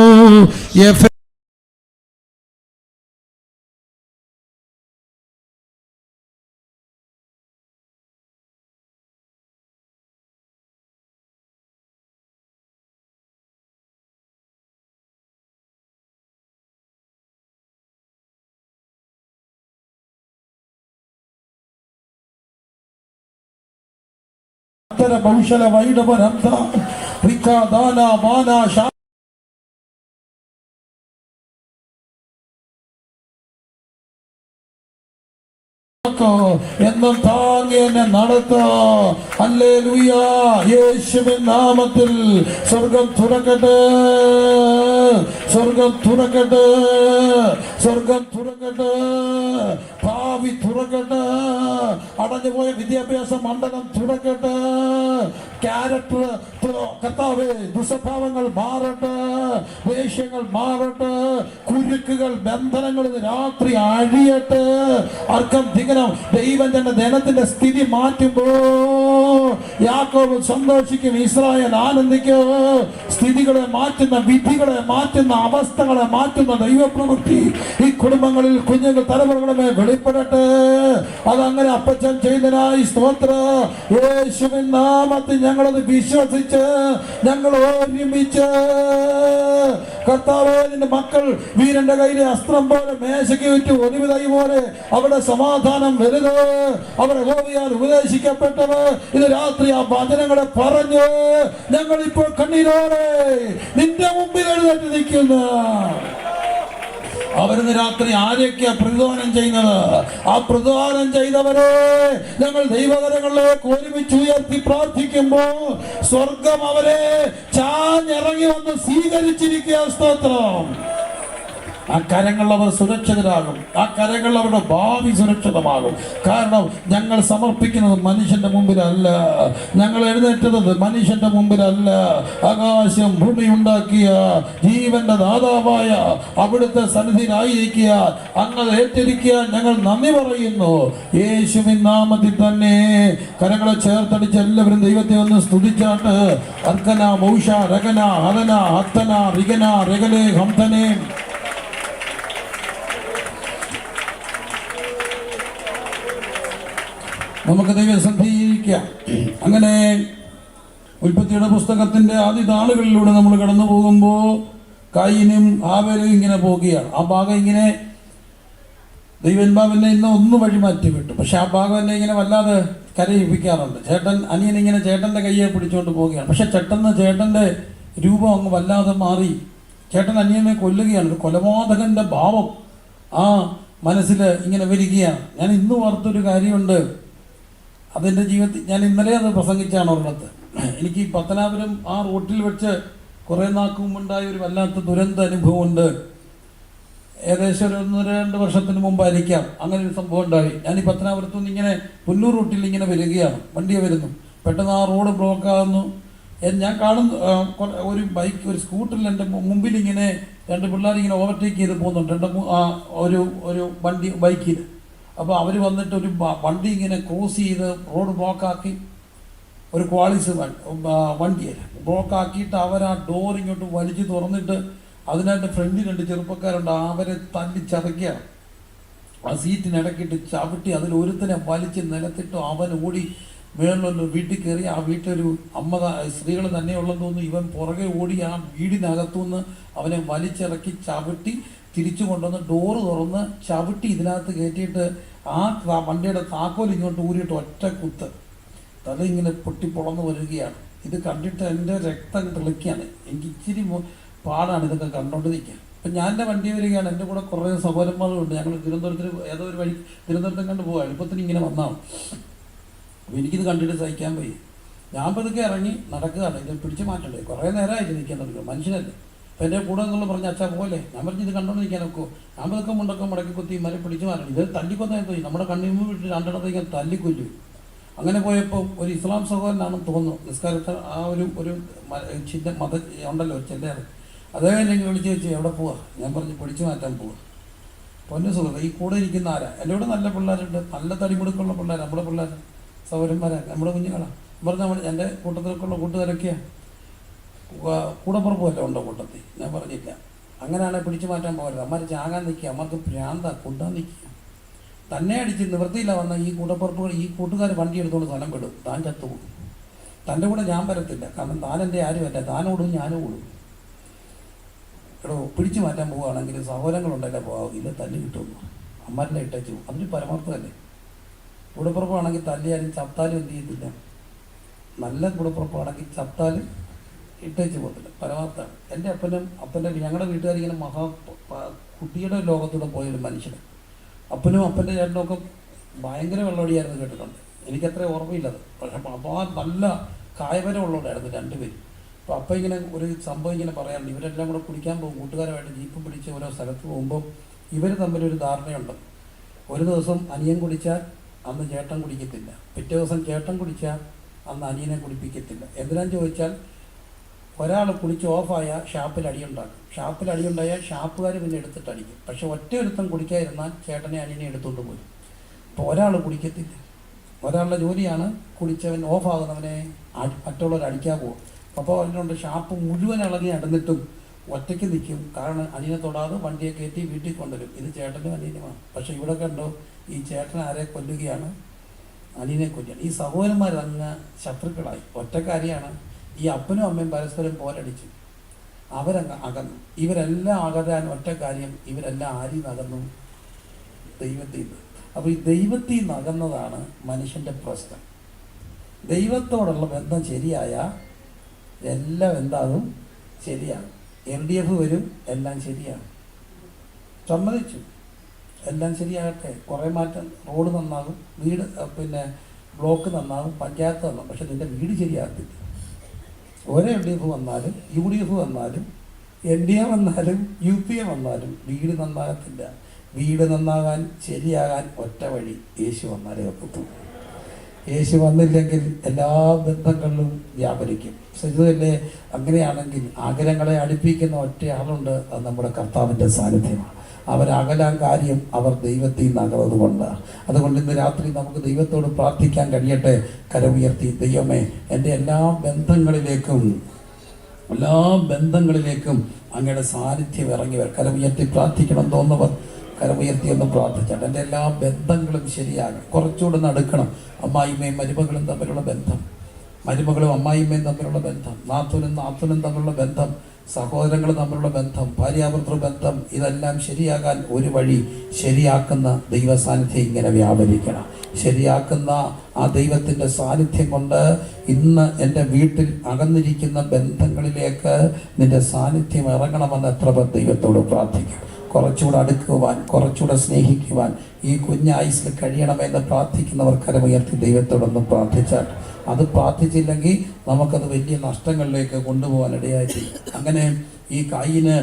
ഭൗഷല വൈഡവരന്ത റിക്കാദാന മാനാ എന്നും താങ്ങി എന്നെ നടത്തോ. ഹല്ലേലൂയ. യേശുവിൻ നാമത്തിൽ സ്വർഗം തുറക്കട്ടെ, സ്വർഗം തുറക്കട്ടെ, സ്വർഗം തുറക്കട്ടെ, ഭാവി തുറക്കട്ടെ, അടഞ്ഞുപോയ വിദ്യാഭ്യാസ മണ്ഡലം തുറക്കട്ടെ, ക്യാരക്ടർ കർത്താവേ, ദുസ്വഭാവങ്ങൾ മാറട്ടെ, വേഷ്യങ്ങൾ മാറട്ടെ, കുരുക്കുകൾ ബന്ധനങ്ങൾ രാത്രി അഴിയട്ടെ. അർക്കം തികനം ദൈവം തന്റെ ജനത്തിന്റെ സ്ഥിതി മാറ്റുമ്പോ യാക്കോബ് സന്തോഷിക്കും, ഇസ്രായേൽ ആനന്ദിക്കും. സ്ഥിതികളെ മാറ്റുന്ന, വിധികളെ മാറ്റുന്ന, അവസ്ഥകളെ മാറ്റുന്ന ദൈവപ്രവൃത്തി ഈ കുടുംബങ്ങളിൽ കുഞ്ഞുങ്ങൾ തലമുറകളുമേ വെളിപ്പെടട്ടെ. അതങ്ങനെ അപ്പച്ചൻ ചെയ്തനായി സ്തോത്രം. യേശുവിൻ നാമത്തിൽ ഞങ്ങളത് വിശ്വസിച്ച് ഞങ്ങൾ ഒരുമിച്ച് കർത്താവേ, നിന്റെ മക്കൾ വീരന്റെ കയ്യിലെ അസ്ത്രം പോലെ മേശയ്ക്ക് ചുറ്റും ഒലിവ് തൈ പോലെ അവിടെ സമാധാനം വരുന്നത്, അവരെ ഹോവിയാൽ ഉപദേശിക്കപ്പെട്ടത് ഇത് രാത്രി ആ വചനങ്ങളെ പറഞ്ഞ് ഞങ്ങൾ ഇപ്പോൾ കണ്ണീരോടെ നിന്റെ മുമ്പിൽ എഴുന്നേറ്റ് നിൽക്കുന്നു. അവരിന്ന് രാത്രി ആരൊക്കെയാ പ്രതിദാനം ചെയ്യുന്നത്? ആ പ്രതിദാനം ചെയ്തവരെ ഞങ്ങൾ ദൈവകരങ്ങളിലേക്ക് ഒരുമിച്ച് ഉയർത്തി പ്രാർത്ഥിക്കുമ്പോ സ്വർഗം അവരെ ചാഞ്ഞിറങ്ങി വന്ന് സ്വീകരിച്ചിരിക്കുക. സ്തോത്രം. ആ കരങ്ങൾ അവർ സുരക്ഷിതരാകും, ആ കരങ്ങൾ അവരുടെ ഭാവി സുരക്ഷിതമാകും. കാരണം ഞങ്ങൾ സമർപ്പിക്കുന്നത് മനുഷ്യന്റെ മുമ്പിലല്ല, ഞങ്ങൾ എഴുന്നേറ്റത് മനുഷ്യന്റെ മുമ്പിലല്ല. ആകാശം ഭൂമി ഉണ്ടാക്കിയ ജീവന്റെ ദാതാവായ അവിടുത്തെ സന്നിധിയിലായിരിക്കുക, അങ്ങനെ ഏറ്റിരിക്കുക. ഞങ്ങൾ നന്ദി പറയുന്നു. യേശുവിൻ നാമത്തിൽ തന്നെ കരങ്ങളെ ചേർത്തടിച്ച് എല്ലാവരും ദൈവത്തെ ഒന്ന് സ്തുതിച്ചാട്ട്. അർക്കന മൗഷ രകന ഹതന ഹത്തന റിഗന രഗലേ ഹംതനേ. നമുക്ക് ദൈവസന്ധിയിരിക്കാം. അങ്ങനെ ഉൽപ്പത്തിയുടെ പുസ്തകത്തിൻ്റെ ആദ്യ നാളുകളിലൂടെ നമ്മൾ കടന്നു പോകുമ്പോൾ കായിനും ആബേലും ഇങ്ങനെ പോകുകയാണ്. ആ ഭാഗം ഇങ്ങനെ ദൈവന്മാവെന്നെ ഇന്ന് ഒന്ന് വഴി മാറ്റി വിട്ടു, പക്ഷെ ആ ഭാഗം എന്നെ ഇങ്ങനെ വല്ലാതെ കരയിപ്പിക്കാറുണ്ട്. അനിയനിങ്ങനെ ചേട്ടൻ്റെ കയ്യെ പിടിച്ചുകൊണ്ട് പോവുകയാണ്. പക്ഷെ ചേട്ടൻ്റെ രൂപം അങ്ങ് വല്ലാതെ മാറി. ചേട്ടൻ അനിയനെ കൊല്ലുകയാണ്. ഒരു കൊലപാതകൻ്റെ ഭാവം ആ മനസ്സിൽ ഇങ്ങനെ വരികയാണ്. ഞാൻ ഇന്ന് ഓർത്തൊരു കാര്യമുണ്ട്, അതെൻ്റെ ജീവിതത്തിൽ ഞാൻ ഇന്നലെ അത് പ്രസംഗിച്ചാണ് ഒരിടത്ത്. എനിക്ക് ഈ പത്തനാപുരം ആ റോട്ടിൽ വെച്ച് കുറേ നാൾക്ക് മുമ്പുണ്ടായ ഒരു വല്ലാത്ത ദുരന്ത അനുഭവമുണ്ട്. ഏകദേശം ഒരു 1-2 വർഷത്തിന് മുമ്പായിരിക്കാം അങ്ങനെ ഒരു സംഭവം ഉണ്ടായി. ഞാൻ ഈ പത്തനാപുരത്തു നിന്ന് ഇങ്ങനെ പുല്ലൂർ റൂട്ടിൽ ഇങ്ങനെ വരികയാണ്, വണ്ടിയെ വരുന്നു. പെട്ടെന്ന് ആ റോഡ് ബ്ലോക്ക് ആകുന്നു. ഞാൻ കാണുന്നു ഒരു ബൈക്ക്, ഒരു സ്കൂട്ടറിൽ എൻ്റെ മുമ്പിൽ ഇങ്ങനെ 2 പിള്ളേർ ഇങ്ങനെ ഓവർടേക്ക് ചെയ്ത് പോകുന്നുണ്ട്, ഒരു വണ്ടി ബൈക്കിൽ. അപ്പോൾ അവർ വന്നിട്ട് ഒരു വണ്ടി ഇങ്ങനെ ക്രോസ് ചെയ്ത് റോഡ് ബ്ലോക്കാക്കി, ഒരു ക്വാളിസ് വണ്ടിയെ ബ്ലോക്കാക്കിയിട്ട് അവർ ആ ഡോർ ഇങ്ങോട്ട് വലിച്ചു തുറന്നിട്ട് അതിനായിട്ട് ഫ്രണ്ടിൽ 2 ചെറുപ്പക്കാരുണ്ട്, അവരെ തല്ലിച്ചതയ്ക്കുകയാണ്. ആ സീറ്റിനിടക്കിട്ട് ചവിട്ടി അതിലൊരുത്തനെ വലിച്ച് നിലത്തിട്ട് അവൻ ഓടി മേളിലൊരു വീട്ടിൽ കയറി. ആ വീട്ടിലൊരു സ്ത്രീകൾ തന്നെയുള്ളതെന്ന് തോന്നുന്നു. ഇവൻ പുറകെ ഓടി ആ വീടിനകത്തുനിന്ന് അവനെ വലിച്ചിറക്കി ചവിട്ടി തിരിച്ചു കൊണ്ടുവന്ന് ഡോറ് തുറന്ന് ചവിട്ടി ഇതിനകത്ത് കയറ്റിയിട്ട് ആ വണ്ടിയുടെ താക്കോൽ ഇങ്ങോട്ട് ഊരിയിട്ട് ഒറ്റ കുത്ത് തല ഇങ്ങനെ പൊട്ടിപ്പൊളന്ന് വരികയാണ്. ഇത് കണ്ടിട്ട് എൻ്റെ രക്തം തിളിക്കുകയാണ്. എനിക്ക് ഇച്ചിരി പാടാണ് ഇതൊക്കെ കണ്ടോണ്ട് നിൽക്കാൻ. അപ്പം ഞാൻ എൻ്റെ വണ്ടി വരികയാണ്, എൻ്റെ കൂടെ കുറേ സഹോദരന്മാരുണ്ട്. ഞങ്ങൾ തിരുവനന്തപുരത്തിന് ഏതോ ഒരു വഴി തിരുവനന്തപുരത്തും കണ്ട് പോകാം, എളുപ്പത്തിന് ഇങ്ങനെ വന്നാണ്. അപ്പോൾ എനിക്കിത് കണ്ടിട്ട് സഹിക്കാൻ വയ്യ. ഞാൻ പതുക്കെ ഇറങ്ങി നടക്കുകയാണ്. ഇത് പിടിച്ചു മാറ്റണ്ടേ, കുറേ നേരമായിട്ട് നിൽക്കാൻ തുടങ്ങുക. മനുഷ്യനല്ലേ, അപ്പം എൻ്റെ കൂടെ എന്നുള്ള പറഞ്ഞ അച്ഛാ പോലെ ഞാൻ പറഞ്ഞു ഇത് കണ്ടോണ്ട് നിൽക്കാനൊക്കെ ഞാൻ പതുക്കെ മുണ്ടൊക്കെ മുടക്കി കുത്തി മരം പിടിച്ചു മാറണം ഇത് തല്ലിക്കൊന്നായി പോയി നമ്മുടെ കണ്ണിൽ വിട്ട് രണ്ടിടത്തേക്ക് തല്ലിക്കൊല്ലു. അങ്ങനെ പോയപ്പോൾ ഒരു ഇസ്ലാം സഹോദരനാണെന്ന് തോന്നുന്നു നിസ്കാരത്തിൽ ആ ഒരു ചിന്ത മത ഉണ്ടല്ലോ ചിന്തയാണ് അദ്ദേഹം എന്നെ വിളിച്ച് വെച്ച് എവിടെ പോവാ ഞാൻ പറഞ്ഞ് പിടിച്ചു മാറ്റാൻ പോവാ. പൊന്നു സുഹൃത്ത് ഈ കൂടെ ഇരിക്കുന്ന ആരാ എൻ്റെ കൂടെ നല്ല പിള്ളേരുണ്ട് നല്ല തടിമുടുക്കുള്ള പിള്ളേർ നമ്മുടെ പിള്ളേർ സഹോദരന്മാരാ നമ്മുടെ കുഞ്ഞുങ്ങളാണ് പറഞ്ഞ എൻ്റെ കൂട്ടത്തിലൊക്കെയുള്ള കൂട്ടുകാരൊക്കെയാണ് കൂടപ്പുറപ്പുമല്ല ഉണ്ടോ കൂട്ടത്തിൽ ഞാൻ പറഞ്ഞില്ല. അങ്ങനെയാണെങ്കിൽ പിടിച്ചു മാറ്റാൻ പോകരുത് അമ്മമാർ ചാകാൻ നിൽക്കുക അമ്മക്ക് ഭ്രാന്ത കൊണ്ടാൻ നിൽക്കുക തന്നെ അടിച്ച് നിവൃത്തിയില്ല വന്ന ഈ കൂടപ്പുറപ്പുകൾ ഈ കൂട്ടുകാർ വണ്ടി എടുത്തുകൊണ്ട് സ്ഥലം വിടും താൻ ചത്തുപോകും. തൻ്റെ കൂടെ ഞാൻ വരത്തില്ല കാരണം താൻ എൻ്റെ ആരുമല്ല താനോടും ഞാനും ഓടും. എടോ പിടിച്ചു മാറ്റാൻ പോവുകയാണെങ്കിൽ സഹോദരങ്ങളുണ്ടല്ലേ പോകില്ല തല്ലി കിട്ടുന്നു അമ്മമാരിലെ ഇട്ടു അതിന് പരമാർത്ഥമല്ലേ. കൂടപ്പുറപ്പാണെങ്കിൽ തല്ലിയാലും ചത്താലും എന്ത് ചെയ്യത്തില്ല നല്ല കൂടപ്പുറപ്പാണെങ്കിൽ ചത്താലും ഇട്ടേച്ച് പോകത്തില്ല പരമാർത്ഥമാണ്. എൻ്റെ അപ്പൻ്റെ ഞങ്ങളുടെ വീട്ടുകാരിങ്ങനെ കുട്ടിയുടെ ലോകത്തൂടെ പോയൊരു മനുഷ്യൻ അപ്പനും അപ്പൻ്റെ ചേട്ടനൊക്കെ ഭയങ്കര വെള്ളമടിയായിരുന്നു കേട്ടിട്ടുണ്ട്. എനിക്കത്ര ഓർമ്മയില്ലത് പക്ഷെ അപ്പോൾ നല്ല കായവരമുള്ളവരായിരുന്നു രണ്ടുപേരും. അപ്പോൾ അപ്പം ഇങ്ങനെ ഒരു സംഭവം ഇങ്ങനെ പറയാറുണ്ട് ഇവരെല്ലാം കൂടെ കുടിക്കാൻ പോകും കൂട്ടുകാരുമായിട്ട് ജീപ്പ് പിടിച്ച് ഓരോ സ്ഥലത്ത് പോകുമ്പോൾ ഇവർ തമ്മിലൊരു ധാരണയുണ്ട്. ഒരു ദിവസം അനിയൻ കുടിച്ചാൽ അന്ന് ചേട്ടൻ കുടിക്കത്തില്ല, പിറ്റേ ദിവസം ചേട്ടൻ കുടിച്ചാൽ അന്ന് അനിയനെ കുടിപ്പിക്കത്തില്ല. എന്തിനാന്ന് ചോദിച്ചാൽ ഒരാൾ കുടിച്ച് ഓഫായാൽ ഷാപ്പിൽ അടിയുണ്ടാക്കും, ഷാപ്പിൽ അടിയുണ്ടായാൽ ഷാപ്പുകാർ പിന്നെ എടുത്തിട്ട് അടിക്കും. പക്ഷെ ഒറ്റ ഒരുത്തം കുടിക്കാതിരുന്നാൽ ചേട്ടനെ അനിയനെ എടുത്തുകൊണ്ട് പോരും. അപ്പോൾ ഒരാൾ കുടിക്കത്തില്ല, ഒരാളുടെ ജോലിയാണ് കുടിച്ചവൻ ഓഫാകുന്നവനെ മറ്റുള്ളവർ അടിക്കാൻ പോകും. അപ്പോൾ അതിനുണ്ട് ഷാപ്പ് മുഴുവൻ ഇളകി നടന്നിട്ടും ഒറ്റയ്ക്ക് നിൽക്കും. കാരണം അനിയനെ തൊടാതെ വണ്ടിയെ കയറ്റി വീട്ടിൽ കൊണ്ടുവരും. ഇത് ചേട്ടനും അനിയനുമാണ്. പക്ഷെ ഇവിടെ കണ്ടോ ഈ ചേട്ടൻ ആരെ കൊല്ലുകയാണ്, അനിയനെ കൊല്ലുകയാണ്. ഈ സഹോദരന്മാർ അങ്ങ് ശത്രുക്കളായി. ഒറ്റക്കാരിയാണ്. ഈ അപ്പനും അമ്മയും പരസ്പരം പോരടിച്ചു, അവരങ്ങ് അകന്നു. ഇവരെല്ലാം അകരാൻ ഒറ്റ കാര്യം ഇവരെല്ലാം ആരിൽ നിന്ന് അകന്നു, ദൈവത്തിൽ നിന്ന്. അപ്പോൾ ഈ ദൈവത്തിൽ നിന്ന് അകന്നതാണ് മനുഷ്യൻ്റെ പ്രശ്നം. ദൈവത്തോടുള്ള ബന്ധം ശരിയായ എല്ലാം എന്താകും ശരിയാണ്. LDF വരും എല്ലാം ശരിയാണ്. സമ്മതിച്ചു എല്ലാം ശരിയാകട്ടെ, കുറേ മാറ്റം, റോഡ് നന്നാകും, വീട് പിന്നെ ബ്ലോക്ക് നന്നാകും, പഞ്ചായത്ത് നന്നാകും. പക്ഷെ നിൻ്റെ വീട് ശരിയാകത്തില്ല. ഓരോ LDF വന്നാലും UDF വന്നാലും NDA വന്നാലും UPA വന്നാലും വീട് നന്നാകത്തില്ല. വീട് നന്നാകാൻ ശരിയാകാൻ ഒറ്റ വഴി യേശു വന്നാലേ ഒക്കത്തുള്ളൂ. യേശു വന്നില്ലെങ്കിൽ എല്ലാ ബന്ധങ്ങളിലും വ്യാപരിക്കും. ഇതുതന്നെ അങ്ങനെയാണെങ്കിൽ ആഗ്രഹങ്ങളെ അടുപ്പിക്കുന്ന ഒറ്റയാളുണ്ട്, അത് നമ്മുടെ കർത്താവിൻ്റെ സാന്നിധ്യമാണ്. അവരകലാൻ കാര്യം അവർ ദൈവത്തിൽ നിന്ന് അകന്നത് കൊണ്ടാണ്. അതുകൊണ്ട് ഇന്ന് രാത്രി നമുക്ക് ദൈവത്തോട് പ്രാർത്ഥിക്കാൻ കഴിയട്ടെ. കരമുയർത്തി ദൈവമേ എൻ്റെ എല്ലാ ബന്ധങ്ങളിലേക്കും അങ്ങയുടെ സാന്നിധ്യം ഇറങ്ങി വരും. കരമുയർത്തി പ്രാർത്ഥിക്കണം തോന്നുന്നവർ കരമുയർത്തി ഒന്ന് പ്രാർത്ഥിച്ചാൽ എൻ്റെ എല്ലാ ബന്ധങ്ങളും ശരിയാകും. കുറച്ചുകൂടെ നടക്കണം. അമ്മായിമ്മയും മരുമകളും തമ്മിലുള്ള ബന്ധം, മരുമകളും അമ്മായിമ്മയും തമ്മിലുള്ള ബന്ധം, നാത്തൂനും തമ്മിലുള്ള ബന്ധം, സഹോദരങ്ങൾ തമ്മിലുള്ള ബന്ധം, ഭാര്യാഭർത്തൃ ബന്ധം, ഇതെല്ലാം ശരിയാകാൻ ഒരു വഴി ശരിയാക്കുന്ന ദൈവ സാന്നിധ്യം ഇങ്ങനെ വ്യാപരിക്കണം. ശരിയാക്കുന്ന ആ ദൈവത്തിൻ്റെ സാന്നിധ്യം കൊണ്ട് ഇന്ന് എൻ്റെ വീട്ടിൽ അകന്നിരിക്കുന്ന ബന്ധങ്ങളിലേക്ക് നിൻ്റെ സാന്നിധ്യം ഇറങ്ങണമെന്ന് എത്ര പേർ ദൈവത്തോട് പ്രാർത്ഥിക്കും. കുറച്ചുകൂടെ അടുക്കുവാൻ, കുറച്ചുകൂടെ സ്നേഹിക്കുവാൻ, ഈ കുഞ്ഞായുസിൽ കഴിയണമെന്ന് പ്രാർത്ഥിക്കുന്നവർ കരമുയർത്തി ദൈവത്തോടൊന്ന് പ്രാർത്ഥിച്ചാൽ, അത് പ്രാർത്ഥിച്ചില്ലെങ്കിൽ നമുക്കത് വലിയ നഷ്ടങ്ങളിലേക്ക് കൊണ്ടുപോകാൻ ഇടയായിട്ടില്ല. അങ്ങനെ ഈ കായിന്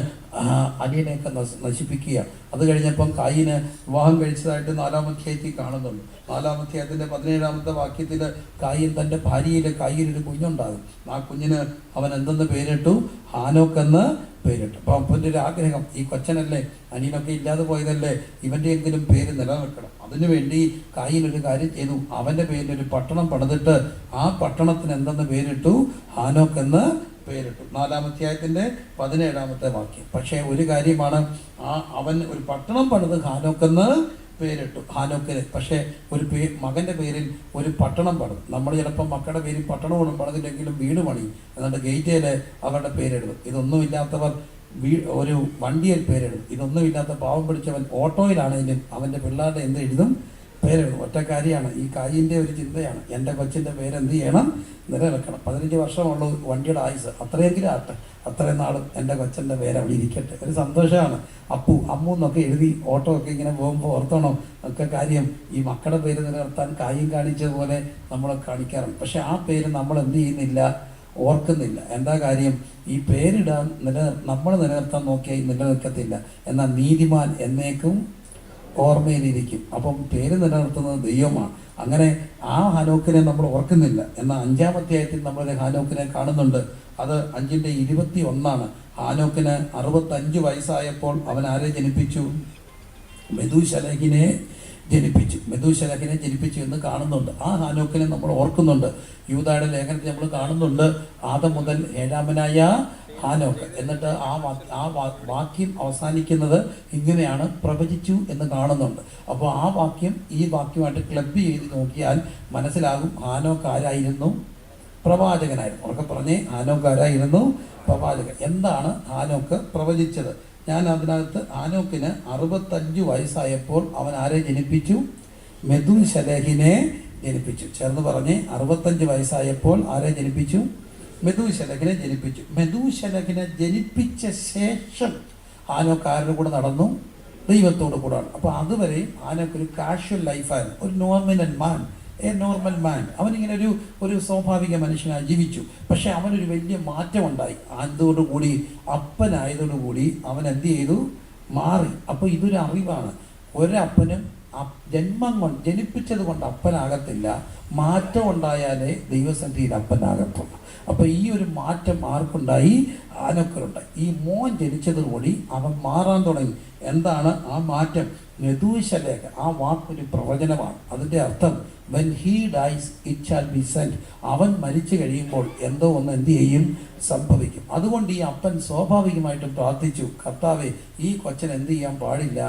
അനിയനെയൊക്കെ നശിപ്പിക്കുക. അത് കഴിഞ്ഞപ്പം കായിന് വിവാഹം കഴിച്ചതായിട്ട് 4-ാം അധ്യായത്തിൽ കാണുന്നുണ്ട്. 4-ാം അധ്യായത്തിൻ്റെ 17-ാമത്തെ വാക്യത്തിൽ കായിൻ തൻ്റെ ഭാര്യയിലെ കായിനൊരു കുഞ്ഞുണ്ടാകും. ആ കുഞ്ഞിന് അവൻ എന്തെന്ന് പേരിട്ടു? ഹാനോക്കെന്ന് പേരിട്ടു. അപ്പോൾ അപ്പൻ്റെ ഒരു ആഗ്രഹം, ഈ കൊച്ചനല്ലേ, അനിയനൊക്കെ ഇല്ലാതെ പോയതല്ലേ, ഇവൻ്റെ എങ്കിലും പേര് നിലനിൽക്കണം. അതിനുവേണ്ടി കായിനൊരു കാര്യം ചെയ്തു. അവൻ്റെ പേരിലൊരു പട്ടണം പണിതിട്ട് ആ പട്ടണത്തിന് എന്തെന്ന് പേരിട്ടു? ഹാനോക്കെന്ന് പേരിട്ടു. 4-ാം അധ്യായത്തിൻ്റെ 17-ാമത്തെ വാക്യം. പക്ഷേ ഒരു കാര്യമാണ്, അവൻ ഒരു പട്ടണം പണിത് ഹാനോക്കെന്ന് പേരിട്ടു. ഹാനോക്കിന് പക്ഷേ ഒരു മകൻ്റെ പേരിൽ ഒരു പട്ടണം പണിതു. നമ്മൾ ചിലപ്പോൾ മക്കളുടെ പേരിൽ പട്ടണമൊന്നും പണിതില്ലെങ്കിലും വീട് പണി, എന്നിട്ട് ഗേറ്റിൽ അവരുടെ പേരെഴുതും. ഇതൊന്നുമില്ലാത്തവർ ഒരു വണ്ടിയിൽ പേരെഴുതും. ഇതൊന്നുമില്ലാത്ത പാവം പിടിച്ചവൻ ഓട്ടോയിലാണെങ്കിലും അവൻ്റെ പിള്ളേരുടെ എന്ത് എഴുതും? പേരെഴുതും. ഒറ്റ കാര്യമാണ്, ഈ കായിൻ്റെ ഒരു ചിന്തയാണ്, എൻ്റെ കൊച്ചിൻ്റെ പേരെന്ത് ചെയ്യണം? നിലനിൽക്കണം. 15 വർഷമുള്ള വണ്ടിയുടെ ആയുസ്, അത്രയെങ്കിലും ആട്ടെ, അത്രയും നാളും എൻ്റെ കൊച്ചൻ്റെ പേര് അവിടെ ഇരിക്കട്ടെ. ഒരു സന്തോഷമാണ്. അമ്മു എന്നൊക്കെ എഴുതി ഓട്ടോ ഒക്കെ ഇങ്ങനെ പോകുമ്പോൾ ഓർത്തണം ഒക്കെ കാര്യം, ഈ മക്കളുടെ പേര് നിലനിർത്താൻ കായും കാണിച്ചതുപോലെ നമ്മളെ കാണിക്കാറുണ്ട്. പക്ഷെ ആ പേര് നമ്മൾ എന്ത് ചെയ്യുന്നില്ല? ഓർക്കുന്നില്ല. എന്താ കാര്യം? ഈ പേരിടാൻ നമ്മൾ നിലനിർത്താൻ നോക്കിയാൽ നിലനിൽക്കത്തില്ല. എന്നാൽ നീതിമാൻ എന്നേക്കും ഓർമ്മയിലിരിക്കും. അപ്പം പേര് നിലനിർത്തുന്നത് ദൈവമാണ്. അങ്ങനെ ആ ഹാനോക്കിനെ നമ്മൾ ഓർക്കുന്നില്ല. എന്നാൽ 5-ാം അധ്യായത്തിൽ നമ്മളൊരു ഹാനോക്കിനെ കാണുന്നുണ്ട്. അത് 5:21 ഹാനോക്കിന് 65 വയസ്സായപ്പോൾ അവൻ ആരെ ജനിപ്പിച്ചു? മെഥൂശലഹിനെ ജനിപ്പിച്ചു എന്ന് കാണുന്നുണ്ട്. ആ ഹാനോക്കിനെ നമ്മൾ ഓർക്കുന്നുണ്ട്. യൂദായുടെ ലേഖനത്തിൽ നമ്മൾ കാണുന്നുണ്ട് ആദം മുതൽ 7-ാമനായ ഹാനോക്ക്. എന്നിട്ട് ആ വാക്യം അവസാനിക്കുന്നത് ഇങ്ങനെയാണ്, പ്രവചിച്ചു എന്ന് കാണുന്നുണ്ട്. അപ്പോൾ ആ വാക്യം ഈ വാക്യമായിട്ട് ക്ലബ് ചെയ്ത് നോക്കിയാൽ മനസ്സിലാകും ഹാനോക്ക് ആരായിരുന്നു? പ്രവാചകനായിരുന്നു. ഉറക്കെ പറഞ്ഞേ, ഹാനോക്ക് ആരായിരുന്നു? പ്രവാചകൻ. എന്താണ് ഹാനോക്ക് പ്രവചിച്ചത്? ഞാൻ അതിനകത്ത് ഹാനോക്കിന് 65 വയസ്സായപ്പോൾ അവൻ ആരെ ജനിപ്പിച്ചു? മെഥൂശലഹിനെ ജനിപ്പിച്ചു. ചേർന്ന് പറഞ്ഞേ, 65 വയസ്സായപ്പോൾ ആരെ ജനിപ്പിച്ചു? മെഥൂശലഹിനെ ജനിപ്പിച്ചു. മെഥൂശലഹിനെ ജനിപ്പിച്ച ശേഷം ഹാനോക്ക് ആരുടെ കൂടെ നടന്നു? ദൈവത്തോട് കൂടാണ്. അപ്പോൾ അതുവരെ ഹാനോക്ക് ഒരു കാഷ്വൽ ലൈഫായിരുന്നു, ഒരു നോർമൽ മാൻ. അവനിങ്ങനെ ഒരു സ്വാഭാവിക മനുഷ്യനായി ജീവിച്ചു. പക്ഷെ അവനൊരു വലിയ മാറ്റം ഉണ്ടായി. അതോടുകൂടി അപ്പനായതോടുകൂടി അവൻ എന്ത് ചെയ്തു? മാറി. അപ്പോൾ ഇതൊരു അറിവാണ്. ഒരപ്പനും ജനിപ്പിച്ചത് കൊണ്ട് അപ്പനാകത്തില്ല, മാറ്റം ഉണ്ടായാലേ ദൈവസന്നിധിയിൽ അപ്പനാകത്തുള്ളൂ. അപ്പോൾ ഈ ഒരു മാറ്റം ആർക്കുണ്ടായി? ഹാനോക്കിനുണ്ടായി. ഈ മോൻ ജനിച്ചതുകൂടി അവൻ മാറാൻ തുടങ്ങി. എന്താണ് ആ മാറ്റം? മെഥൂശലഹ്, ആ വാക്കൊരു പ്രവചനമാണ്. അതിൻ്റെ അർത്ഥം when he dies it shall be sent. അവൻ മരിച്ചു കഴിയുമ്പോൾ എന്തോ ഒന്ന് എന്ത് ചെയ്യും? സംഭവിക്കും. അതുകൊണ്ട് ഈ അപ്പൻ സ്വാഭാവികമായിട്ടും പ്രാർത്ഥിച്ചു, കർത്താവേ, ഈ കൊച്ചൻ എന്ത് ചെയ്യാൻ പാടില്ല?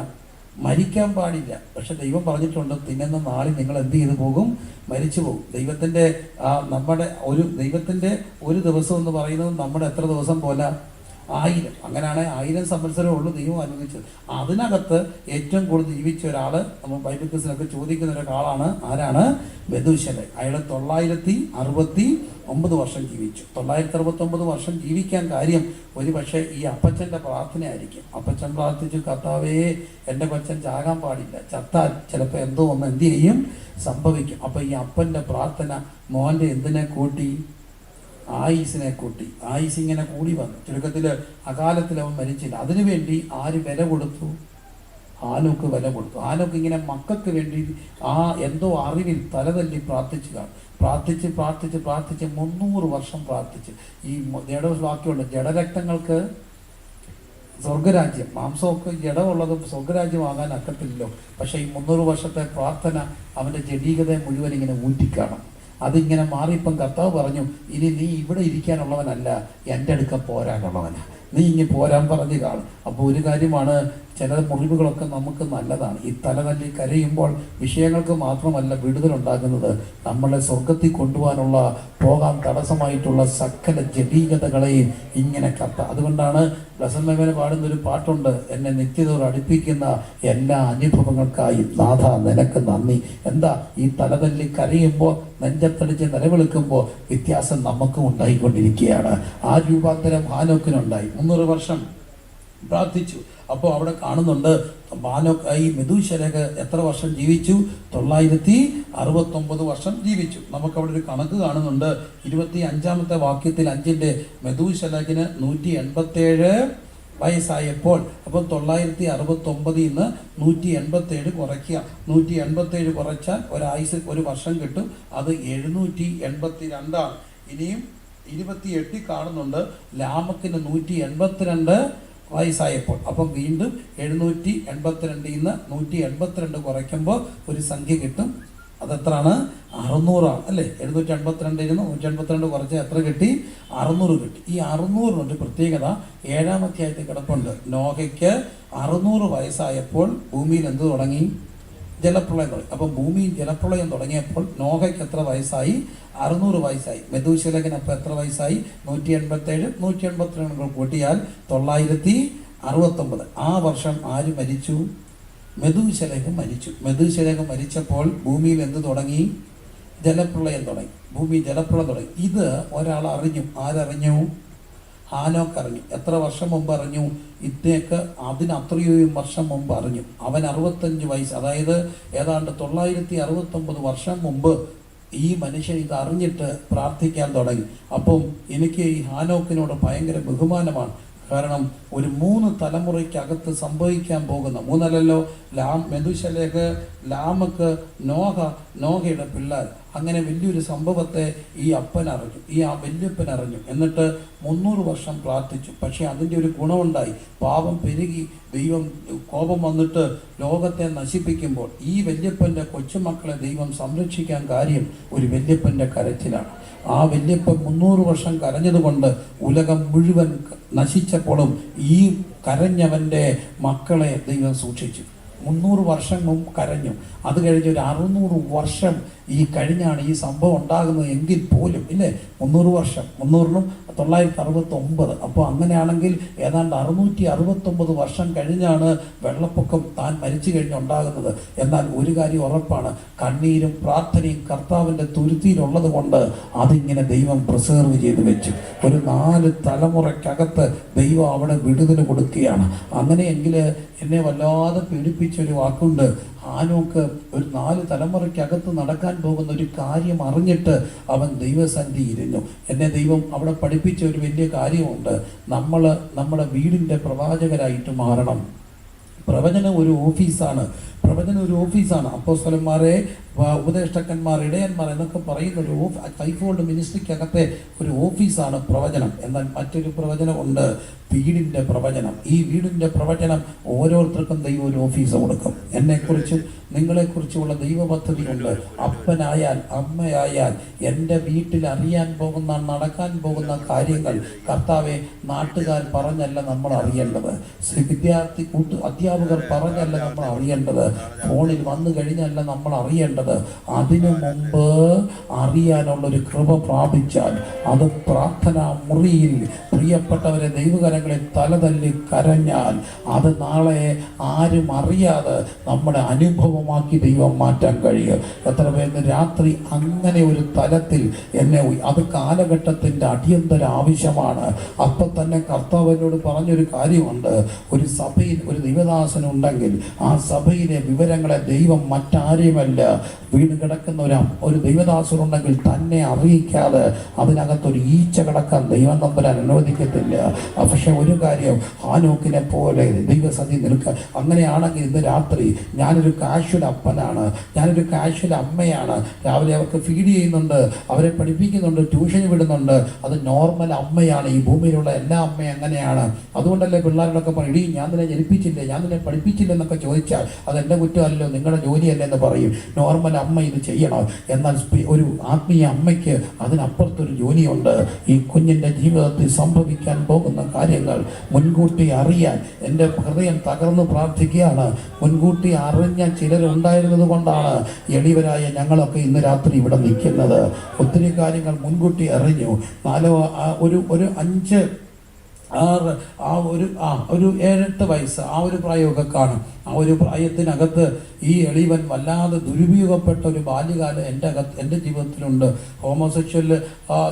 മരിക്കാൻ പാടില്ല. പക്ഷെ ദൈവം പറഞ്ഞിട്ടുണ്ട്, തിന്നുന്ന നാളിൽ നിങ്ങൾ എന്ത് ചെയ്തു പോകും? മരിച്ചു പോകും. ദൈവത്തിൻ്റെ ഒരു ദിവസം എന്ന് പറയുന്നത് നമ്മുടെ എത്ര ദിവസം പോലെ? 1000. അങ്ങനെയാണെങ്കിൽ 1000 സംവത്സരമേ ഉള്ളൂ ദൈവം അനുവദിച്ചത്. അതിനകത്ത് ഏറ്റവും കൂടുതൽ ജീവിച്ച ഒരാൾ, നമ്മൾ ബൈബിൾ ക്വിസിലൊക്കെ ചോദിക്കുന്ന ഒരാളാണ്. ആരാണ്? മെഥൂശലഹ്. അയാൾ 969 വർഷം ജീവിച്ചു. 969 വർഷം ജീവിക്കാൻ കാര്യം ഒരു പക്ഷേ ഈ അപ്പച്ചൻ്റെ പ്രാർത്ഥനയായിരിക്കും. അപ്പച്ചൻ പ്രാർത്ഥിച്ചു, കർത്താവേ, എൻ്റെ കൊച്ചൻ ചാകാൻ പാടില്ല, ചത്താൽ ചിലപ്പോൾ എന്തോ ഒന്ന് എന്ത് ചെയ്യും? സംഭവിക്കും. അപ്പോൾ ഈ അപ്പൻ്റെ പ്രാർത്ഥന മോൻ്റെ എന്തിനെ കൂട്ടി? ആയുസിനെ കൂട്ടി. ആയുസ് ഇങ്ങനെ കൂടി വന്നു. ചുരുക്കത്തിൽ അകാലത്തിൽ അവൻ മരിച്ചില്ല. അതിനുവേണ്ടി ആര് വില കൊടുത്തു? ഹാനോക്ക് വില കൊടുത്തു. ഹാനോക്ക് ഇങ്ങനെ മക്കൾക്ക് വേണ്ടി എന്തോ അറിവിൽ തലതല്ലി പ്രാർത്ഥിച്ച് 300 വർഷം പ്രാർത്ഥിച്ച്. ഈ വാക്യമുണ്ട്, ജഡരക്തങ്ങൾക്ക് സ്വർഗരാജ്യം, മാംസമൊക്കെ ജഡമുള്ളതും സ്വർഗരാജ്യമാകാൻ അക്കത്തില്ലല്ലോ. പക്ഷേ ഈ 300 വർഷത്തെ പ്രാർത്ഥന അവൻ്റെ ജഡീകതയെ മുഴുവൻ ഇങ്ങനെ ഊറ്റിക്കാണും. അതിങ്ങനെ മാറിയിപ്പം കർത്താവ് പറഞ്ഞു, ഇനി നീ ഇവിടെ ഇരിക്കാനുള്ളവനല്ല, എൻ്റെ അടുക്ക പോരാനുള്ളവനാ, നീ ഇനി പോരാൻ പറഞ്ഞു കാണും. അപ്പോൾ ഒരു കാര്യമാണ്, ചില മുറിവുകളൊക്കെ നമുക്ക് നല്ലതാണ്. ഈ തലതല്ലി കരയുമ്പോൾ വിഷയങ്ങൾക്ക് മാത്രമല്ല വിടുതലുണ്ടാകുന്നത്, നമ്മളെ സ്വർഗത്തിൽ കൊണ്ടുപോകാനുള്ള, പോകാൻ തടസ്സമായിട്ടുള്ള സകല ജഡീകതകളെയും ഇങ്ങനെ അതുകൊണ്ടാണ് പ്രസന്നമേനെ പാടുന്നൊരു പാട്ടുണ്ട്, എന്നെ നിത്യതയോട് അടുപ്പിക്കുന്ന എല്ലാ അനുഭവങ്ങൾക്കായും നാഥ നിനക്ക് നന്ദി. എന്താ? ഈ തലതല്ലി കരയുമ്പോൾ, നെഞ്ചത്തടിച്ച് നിലവിളിക്കുമ്പോൾ വ്യത്യാസം നമുക്കും ഉണ്ടായിക്കൊണ്ടിരിക്കുകയാണ്. ആ രൂപാന്തരം ഹാനോക്കിനുണ്ടായി. 300 വർഷം പ്രാർത്ഥിച്ചു. അപ്പോൾ അവിടെ കാണുന്നുണ്ട്, ഈ മെഥൂശലഹ് എത്ര വർഷം ജീവിച്ചു? 969 വർഷം ജീവിച്ചു. നമുക്കവിടെ ഒരു കണക്ക് കാണുന്നുണ്ട്. 25-ാമത്തെ വാക്യത്തിൽ 5-ന്റെ മെഥൂശലഹിന് 187 വയസ്സായപ്പോൾ. അപ്പം 969 നിന്ന് 187 കുറയ്ക്കുക. 187 കുറച്ചാൽ ഒരു വർഷം കിട്ടും. അത് 782. ഇനിയും 28 കാണുന്നുണ്ട്, ലാമക്കിന് 182 വയസ്സായപ്പോൾ. അപ്പം വീണ്ടും 782 നിന്ന് 182 കുറയ്ക്കുമ്പോൾ ഒരു സംഖ്യ കിട്ടും. അതെത്രയാണ്? 600 അല്ലേ? 782 182 കുറച്ച് എത്ര കിട്ടി? 600 കിട്ടി. ഈ 600 പ്രത്യേകത 7-ാം അധ്യായത്തിൽ കിടപ്പുണ്ട്. നോഹയ്ക്ക് 600 വയസ്സായപ്പോൾ ഭൂമിയിൽ എന്ത് തുടങ്ങി? ജലപ്രളയം തുടങ്ങി. അപ്പം ഭൂമിയിൽ ജലപ്രളയം തുടങ്ങിയപ്പോൾ നോഹയ്ക്ക് എത്ര വയസ്സായി? 600 വയസ്സായി. മെഥൂശലഹിന് അപ്പോൾ എത്ര വയസ്സായി? 187. 182 കൂട്ടിയാൽ 969. ആ വർഷം ആര് മരിച്ചു? മെഥൂശലഹ് മരിച്ചു. മെഥൂശലഹ് മരിച്ചപ്പോൾ ഭൂമിയിൽ എന്ത് തുടങ്ങി? ജലപ്രളയം തുടങ്ങി. ഭൂമി ജലപ്രളയം തുടങ്ങി. ഇത് ഒരാൾ അറിഞ്ഞു. ആരറിഞ്ഞു? ഹാനോക്ക് അറിഞ്ഞു. എത്ര വർഷം മുമ്പ് അറിഞ്ഞു? ഇദ്ദേഹക്ക് അതിനത്രയും വർഷം മുമ്പ് അറിഞ്ഞു. അവൻ 65 വയസ്സ്, അതായത് ഏതാണ്ട് 969 വർഷം മുമ്പ് ഈ മനുഷ്യൻ ഇത് അറിഞ്ഞിട്ട് പ്രാർത്ഥിക്കാൻ തുടങ്ങി. അപ്പം എനിക്ക് ഈ ഹാനോക്കിനോട് ഭയങ്കര ബഹുമാനമാണ്. കാരണം ഒരു 3 തലമുറയ്ക്കകത്ത് സംഭവിക്കാൻ പോകുന്ന, 3 അല്ലല്ലോ, മെതുശലേക്ക്, ലാമക്ക്, നോഹയുടെ പിള്ളേർ, അങ്ങനെ വലിയൊരു സംഭവത്തെ ഈ അപ്പൻ അറിഞ്ഞു, ഈ വല്യപ്പൻ അറിഞ്ഞു. എന്നിട്ട് 300 വർഷം പ്രാർത്ഥിച്ചു. പക്ഷെ അതിൻ്റെ ഒരു ഗുണമുണ്ടായി. പാപം പെരുകി, ദൈവം കോപം വന്നിട്ട് ലോകത്തെ നശിപ്പിക്കുമ്പോൾ ഈ വല്യപ്പൻ്റെ കൊച്ചുമക്കളെ ദൈവം സംരക്ഷിക്കാൻ കാര്യം ഒരു വല്യപ്പൻ്റെ കരച്ചിലാണ്. ആ വല്യപ്പൻ 300 വർഷം കരഞ്ഞതുകൊണ്ട് ഉലകം മുഴുവൻ നശിച്ചപ്പോഴും ഈ കരഞ്ഞവൻ്റെ മക്കളെ ദൈവം സൂക്ഷിച്ചു. 300 വർഷം മുമ്പ് കരഞ്ഞു. അത് കഴിഞ്ഞ് ഒരു 600 വർഷം ഈ കഴിഞ്ഞാണ് ഈ സംഭവം ഉണ്ടാകുന്നത് എങ്കിൽ പോലും, ഇല്ലേ, 300 വർഷം, 300നും 969. അപ്പോൾ അങ്ങനെയാണെങ്കിൽ ഏതാണ്ട് 669 വർഷം കഴിഞ്ഞാണ് വെള്ളപ്പൊക്കം താൻ മരിച്ചു കഴിഞ്ഞുണ്ടാകുന്നത്. എന്നാൽ ഒരു കാര്യം ഉറപ്പാണ്, കണ്ണീരും പ്രാർത്ഥനയും കർത്താവിൻ്റെ തുരുത്തിയിലുള്ളത് കൊണ്ട് അതിങ്ങനെ ദൈവം പ്രിസർവ് ചെയ്ത് വെച്ചു. ഒരു 4 തലമുറയ്ക്കകത്ത് ദൈവം അവിടെ വിടുതൽ കൊടുക്കുകയാണ്. അങ്ങനെയെങ്കിൽ എന്നെ വല്ലാതെ പീഡിപ്പിച്ചൊരു വാക്കുണ്ട്. ഹാനോക്ക് ഒരു 4 തലമുറയ്ക്കകത്ത് നടക്കാൻ പോകുന്ന ഒരു കാര്യം അറിഞ്ഞിട്ട് അവൻ ദൈവസന്നിധി ഇരുന്നു. എന്നെ ദൈവം അവിടെ പഠിപ്പിച്ച ഒരു വലിയ കാര്യമുണ്ട്. നമ്മൾ നമ്മുടെ വീടിൻ്റെ പ്രവാചകരായിട്ട് മാറണം. പ്രവചനം ഒരു ഓഫീസാണ്. അപ്പോസ്തലന്മാരെ, ഉപദേഷ്ടാക്കന്മാർ, ഇടയന്മാർ എന്നൊക്കെ പറയുന്ന ഒരു ഫൈവ്ഫോൾഡ് മിനിസ്ട്രിക്കകത്തെ ഒരു ഓഫീസാണ് പ്രവചനം. എന്നാൽ മറ്റൊരു പ്രവചനമുണ്ട്, വീടിൻ്റെ പ്രവചനം. ഈ വീടിൻ്റെ പ്രവചനം ഓരോരുത്തർക്കും ദൈവം ഒരു ഓഫീസ് കൊടുക്കും. എന്നെക്കുറിച്ചും നിങ്ങളെക്കുറിച്ചുമുള്ള ദൈവ പദ്ധതിയുണ്ട്. അപ്പനായാൽ അമ്മയായാൽ എൻ്റെ വീട്ടിൽ അറിയാൻ പോകുന്ന, നടക്കാൻ പോകുന്ന കാര്യങ്ങൾ കർത്താവെ നാട്ടുകാർ പറഞ്ഞല്ല നമ്മൾ അറിയേണ്ടത്, അധ്യാപകർ പറഞ്ഞല്ല നമ്മൾ അറിയേണ്ടത്, ഫോണിൽ വന്നു കഴിഞ്ഞല്ല നമ്മൾ അറിയേണ്ടത്. അതിനു മുമ്പ് അറിയാനുള്ളൊരു കൃപ പ്രാപിച്ചാൽ അത് പ്രാർത്ഥനാ മുറിയിൽ പ്രിയപ്പെട്ടവരെ ദൈവകരങ്ങളിൽ തലതല്ലി കരഞ്ഞാൽ അത് നാളെ ആരും അറിയാതെ നമ്മുടെ അനുഭവമാക്കി ദൈവം മാറ്റാൻ കഴിയും. എത്ര പേര് രാത്രി അങ്ങനെ ഒരു തലത്തിൽ എന്നെ, അത് കാലഘട്ടത്തിൻ്റെ അടിയന്തര ആവശ്യമാണ്. അപ്പം തന്നെ കർത്താവിനോട് പറഞ്ഞൊരു കാര്യമുണ്ട്, ഒരു സഭയിൽ ഒരു ദൈവദാസനുണ്ടെങ്കിൽ ആ സഭയിലെ വിവരങ്ങളെ ദൈവം മറ്റാരെയുമല്ല, വീണ് കിടക്കുന്ന ഒരു ദൈവദാസനുണ്ടെങ്കിൽ തന്നെ അറിയിക്കാതെ അതിനകത്തൊരു ഈച്ച കിടക്കാൻ ദൈവം തമ്പുരാൻ അനുവദിക്കത്തില്ല. പക്ഷെ ഒരു കാര്യം, ഹാനോക്കിനെ പോലെ ദൈവസന്നിധി നിൽക്കുക. അങ്ങനെയാണെങ്കിൽ ഇന്ന് രാത്രി ഞാനൊരു കാഷ്വൽ അപ്പനാണ്, ഞാനൊരു കാഷ്വൽ അമ്മയാണ്. രാവിലെ അവർക്ക് ഫീഡ് ചെയ്യുന്നുണ്ട്, അവരെ പഠിപ്പിക്കുന്നുണ്ട്, ട്യൂഷൻ വിടുന്നുണ്ട്. അത് നോർമൽ അമ്മയാണ്. ഈ ഭൂമിയിലുള്ള എല്ലാ അമ്മയും അങ്ങനെയാണ്. അതുകൊണ്ടല്ലേ പിള്ളേരോടൊക്കെ പറയും, ഇടീ ഞാൻ നിന്നെ ജനിപ്പിച്ചില്ലേ, ഞാൻ നിന്നെ പഠിപ്പിച്ചില്ലെന്നൊക്കെ ചോദിച്ചാൽ അതെൻ്റെ കുറ്റമല്ലോ, നിങ്ങളുടെ ജോലിയല്ലേ എന്ന് പറയും. നോർമൽ അമ്മ ഇത് ചെയ്യണം. എന്നാൽ ഒരു ആത്മീയ അമ്മയ്ക്ക് അതിനപ്പുറത്തൊരു ജോലിയുണ്ട്. ഈ കുഞ്ഞിൻ്റെ ജീവിതത്തിൽ സംഭവിക്കാൻ പോകുന്ന കാര്യങ്ങൾ മുൻകൂട്ടി അറിയാൻ എൻ്റെ ഹൃദയം തകർന്ന് പ്രാർത്ഥിക്കുകയാണ്. മുൻകൂട്ടി അറിഞ്ഞ ചിലരുണ്ടായിരുന്നത് കൊണ്ടാണ് എളിവരായ ഞങ്ങളൊക്കെ ഇന്ന് രാത്രി ഇവിടെ നിൽക്കുന്നത്. ഒത്തിരി കാര്യങ്ങൾ മുൻകൂട്ടി അറിഞ്ഞു. ഒരു 5, 6, ഒരു 7-8 വയസ്സ്, ആ ഒരു പ്രായമൊക്കെ കാണും. ആ ഒരു പ്രായത്തിനകത്ത് ഈ എളിവൻ വല്ലാതെ ദുരുപയോഗപ്പെട്ട ഒരു ബാല്യകാലം എൻ്റെ ജീവിതത്തിലുണ്ട്. ഹോമോസെക്ഷൽ,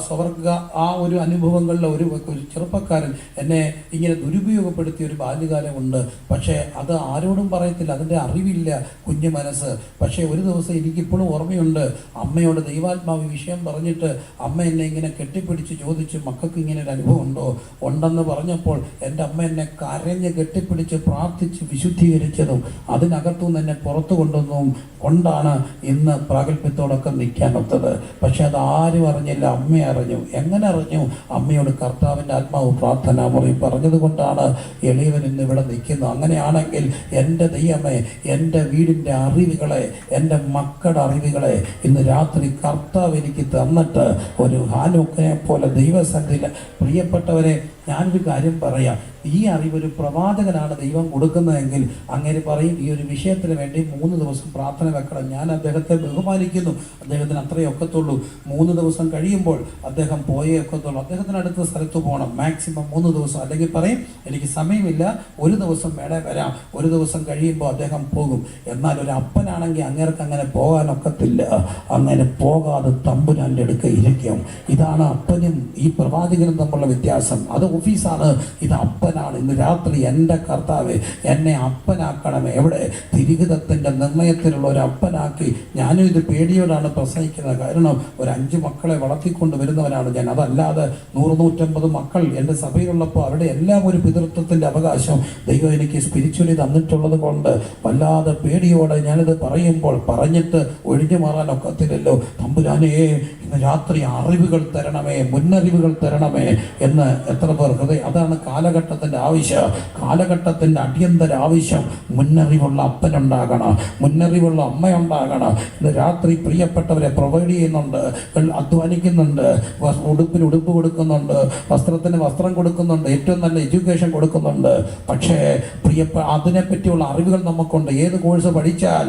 സ്വർഗ, ആ ഒരു അനുഭവങ്ങളിലെ ഒരു ചെറുപ്പക്കാരൻ എന്നെ ഇങ്ങനെ ദുരുപയോഗപ്പെടുത്തിയ ഒരു ബാല്യകാലമുണ്ട്. പക്ഷേ അത് ആരോടും പറയത്തില്ല, അതിൻ്റെ അറിവില്ല കുഞ്ഞു മനസ്സ്. പക്ഷേ ഒരു ദിവസം എനിക്കിപ്പോഴും ഓർമ്മയുണ്ട്, അമ്മയോട് ദൈവാത്മാവ് വിഷയം പറഞ്ഞിട്ട് അമ്മ എന്നെ ഇങ്ങനെ കെട്ടിപ്പിടിച്ച് ചോദിച്ചു, മക്കൾക്ക് ഇങ്ങനെ ഒരു അനുഭവം ഉണ്ടോ? ഉണ്ടെന്ന് പറഞ്ഞപ്പോൾ എൻ്റെ അമ്മ എന്നെ കരഞ്ഞ് കെട്ടിപ്പിടിച്ച് പ്രാർത്ഥിച്ച് വിശുദ്ധീകരിച്ചതും അതിനകത്തുനിന്ന് എന്നെ പുറത്തു കൊണ്ടുവന്നതും കൊണ്ടാണ് ഇന്ന് പ്രാഗൽഭ്യത്തോടൊക്കെ നിൽക്കാനൊത്തത്. പക്ഷെ അത് ആരും അറിഞ്ഞില്ല, അമ്മ അറിഞ്ഞു. എങ്ങനെ അറിഞ്ഞു? അമ്മയോട് കർത്താവിൻ്റെ ആത്മാവ് പ്രാർത്ഥന മുറി പറഞ്ഞത് കൊണ്ടാണ് എളിയവൻ ഇന്ന് ഇവിടെ നിൽക്കുന്നത്. അങ്ങനെയാണെങ്കിൽ എൻ്റെ ദൈവമേ, എൻ്റെ വീടിൻ്റെ അറിവുകളെ, എൻ്റെ മക്കളുടെ അറിവുകളെ ഇന്ന് രാത്രി കർത്താവ് എനിക്ക് തന്നിട്ട് ഒരു ഹാനോക്കിനെ പോലെ ദൈവസന്നിധിയിൽ, പ്രിയപ്പെട്ടവരെ ഞാനൊരു കാര്യം പറയാം, ഈ അറിവൊരു പ്രവാചകനാണ് ദൈവം കൊടുക്കുന്നതെങ്കിൽ അങ്ങനെ പറയും, ഈ ഒരു വിഷയത്തിന് വേണ്ടി 3 ദിവസം പ്രാർത്ഥന വെക്കണം. ഞാൻ അദ്ദേഹത്തെ ബഹുമാനിക്കുന്നു, അദ്ദേഹത്തിന് അത്രയേ ഒക്കത്തുള്ളൂ. 3 ദിവസം കഴിയുമ്പോൾ അദ്ദേഹം പോയേ ഒക്കത്തുള്ളൂ. അദ്ദേഹത്തിന് അടുത്ത സ്ഥലത്ത് പോകണം, മാക്സിമം 3 ദിവസം. അല്ലെങ്കിൽ പറയും എനിക്ക് സമയമില്ല, 1 ദിവസം വേണേ വരാം. 1 ദിവസം കഴിയുമ്പോൾ അദ്ദേഹം പോകും. എന്നാൽ ഒരു അപ്പനാണെങ്കിൽ അങ്ങേർക്ക് അങ്ങനെ പോകാനൊക്കത്തില്ല. അങ്ങനെ പോകാതെ തമ്പുരാൻ്റെ അടുക്കൽ ഇരിക്കും. ഇതാണ് അപ്പനും ഈ പ്രവാചകനും തമ്മിലുള്ള വ്യത്യാസം. അത് ഓഫീസാണ്, ഇത് അപ്പൻ അപ്പനാണ്. ഇന്ന് രാത്രി എൻ്റെ കർത്താവേ എന്നെ അപ്പനാക്കണമേ. എവിടെ? തിരിഹിതത്തിൻ്റെ നിർണയത്തിലുള്ള ഒരു അപ്പനാക്കി. ഞാനും ഇത് പേടിയോടാണ് പ്രസംഗിക്കുന്നത്. കാരണം ഒരു 5 മക്കളെ വളർത്തിക്കൊണ്ട് വരുന്നവനാണ് ഞാൻ. അതല്ലാതെ 100-150 മക്കൾ എൻ്റെ സഭയിലുള്ളപ്പോൾ അവരുടെ എല്ലാം ഒരു പിതൃത്വത്തിൻ്റെ അവകാശം ദൈവം എനിക്ക് സ്പിരിച്വലി തന്നിട്ടുള്ളത് കൊണ്ട് വല്ലാതെ പേടിയോടെ ഞാനിത് പറയുമ്പോൾ പറഞ്ഞിട്ട് ഒഴിഞ്ഞു മാറാൻ ഒക്കത്തില്ലല്ലോ. തമ്പുരാനേ, ഇന്ന് രാത്രി അറിവുകൾ തരണമേ, മുന്നറിവുകൾ തരണമേ എന്ന് എത്ര പേർ ഹൃദയം. അതാണ് കാലഘട്ടത്തിൻ്റെ ആവശ്യം. കാലഘട്ടത്തിൻ്റെ അടിയന്തര ആവശ്യം മുന്നറിവുള്ള അപ്പനുണ്ടാകണം, മുന്നറിവുള്ള അമ്മയുണ്ടാകണം. ഇന്ന് രാത്രി പ്രിയപ്പെട്ടവരെ പ്രൊവൈഡ് ചെയ്യുന്നുണ്ട്, അധ്വാനിക്കുന്നുണ്ട്, ഉടുപ്പിന് ഉടുപ്പ് കൊടുക്കുന്നുണ്ട്, വസ്ത്രത്തിന് വസ്ത്രം കൊടുക്കുന്നുണ്ട്, ഏറ്റവും നല്ല എഡ്യൂക്കേഷൻ കൊടുക്കുന്നുണ്ട്. പക്ഷേ അതിനെപ്പറ്റിയുള്ള അറിവുകൾ നമുക്കുണ്ട്. ഏത് കോഴ്സ് പഠിച്ചാൽ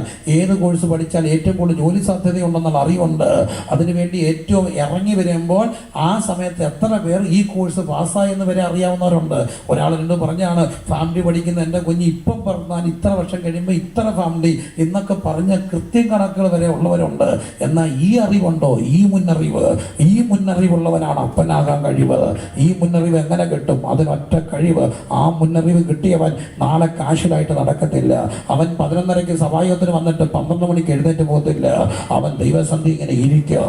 ഏറ്റവും കൂടുതൽ ജോലി സാധ്യതയുണ്ടെന്നുള്ള അറിവുണ്ട്. അതിനുവേണ്ടി ഏറ്റവും ഇറങ്ങി വരുമ്പോൾ ആ സമയത്ത് എത്ര പേർ ഈ കോഴ്സ് പാസ്സായെന്ന് വരെ അറിയാവുന്നവരുണ്ട്. ഒരാൾ എന്നോട് പറഞ്ഞാണ്, ഫാമിലി പഠിക്കുന്ന എൻ്റെ കുഞ്ഞ് ഇപ്പം പറഞ്ഞാൽ ഇത്ര വർഷം കഴിയുമ്പോൾ ഇത്ര ഫാമിലി എന്നൊക്കെ പറഞ്ഞ കൃത്യം കണക്കുകൾ വരെ ഉള്ളവരുണ്ട്. എന്നാൽ ഈ അറിവുണ്ടോ? ഈ മുന്നറിവുള്ളവനാണ് അപ്പനാകാൻ കഴിവ്. ഈ മുന്നറിവ് എങ്ങനെ കിട്ടും? അതിനൊറ്റ കഴിവ്. ആ മുന്നറിവ് കിട്ടിയവൻ നാളെ കാശിലായിട്ട് നടക്കത്തില്ല. അവൻ 11:30 സഭായോഗത്തിന് വന്നിട്ട് 12 മണിക്ക് എഴുന്നേറ്റ് പോകത്തില്ല. അവൻ ദൈവസന്ധി ഇങ്ങനെ ഇരിക്കുക.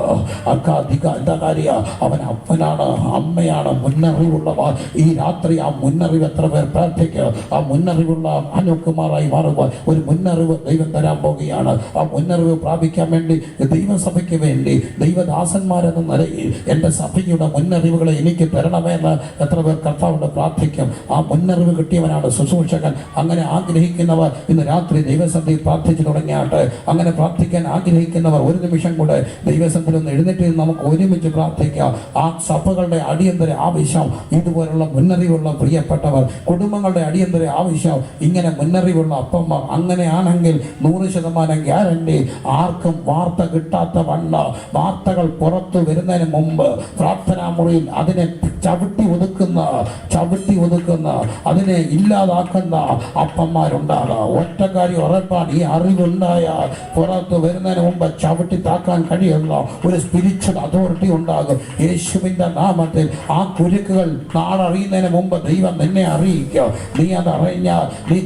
എന്താ കാര്യ? അവൻ അപ്പനാണ്, അമ്മയാണ്, മുന്നറിവുള്ളവ. ഈ രാത്രി ആ മുന്നറിവ് എത്ര പേർ പ്രാർത്ഥിക്കുക? ആ മുന്നറിവുള്ള അനുകുമാറായി മാറുമ്പോൾ ഒരു മുന്നറിവ് ദൈവം തരാൻ പോകുകയാണ്. ആ മുന്നറിവ് പ്രാപിക്കാൻ വേണ്ടി ദൈവസഭയ്ക്ക് വേണ്ടി ദൈവദാസന്മാരെന്ന നിലയിൽ എൻ്റെ സഭയുടെ മുന്നറിവുകളെ എനിക്ക് തരണമെന്ന് എത്ര പേർ കർത്താവിനോട് പ്രാർത്ഥിക്കും? ആ മുന്നറിവ് കിട്ടിയവനാണ് ശുശ്രൂഷകൻ. അങ്ങനെ ആഗ്രഹിക്കുന്നവർ ഇന്ന് രാത്രി ദൈവസഭയിൽ പ്രാർത്ഥിച്ചു തുടങ്ങിയാട്ടെ. അങ്ങനെ പ്രാർത്ഥിക്കാൻ ആഗ്രഹിക്കുന്നവർ ഒരു നിമിഷം കൂടെ ദൈവസഭയിൽ ഒന്ന് എഴുന്നേറ്റ് നമുക്ക് ഒരുമിച്ച് പ്രാർത്ഥിക്കാം. ആ സഭകളുടെ അടിയന്തര ആവശ്യം ഇതുപോലുള്ള മുന്നറിവുള്ള പ്രിയപ്പെട്ടവർ, കുടുംബങ്ങളുടെ അടിയന്തര ആവശ്യം ഇങ്ങനെ മുന്നറിവുള്ള അപ്പന്മാർ. അങ്ങനെയാണെങ്കിൽ 100% ഗ്യാരണ്ടി. ആർക്കും വാർത്ത കിട്ടാത്ത വണ്ണ വാർത്തകൾ പുറത്തു വരുന്നതിന് മുമ്പ് പ്രാർത്ഥനാ മുറിയിൽ അതിനെ ചവിട്ടി ഒതുക്കുന്ന അതിനെ ഇല്ലാതാക്കുന്ന അപ്പന്മാരുണ്ടാകുക. ഒറ്റ കാര്യം ഉറപ്പാണ്, ഈ അറിവുണ്ടായ പുറത്ത് വരുന്നതിന് മുമ്പ് ചവിട്ടി താക്കാൻ കഴിയുന്ന ഒരു സ്പിരിച്വൽ അതോറിറ്റി ഉണ്ടാകും. യേശുവിൻ്റെ നാമത്തിൽ ആ കുരുക്കുകൾ നാളറിയുന്നതിന് മുമ്പ് ദൈവം നിന്നെ അറിയിക്കുക. നീ അതറിഞ്ഞാൽ നീ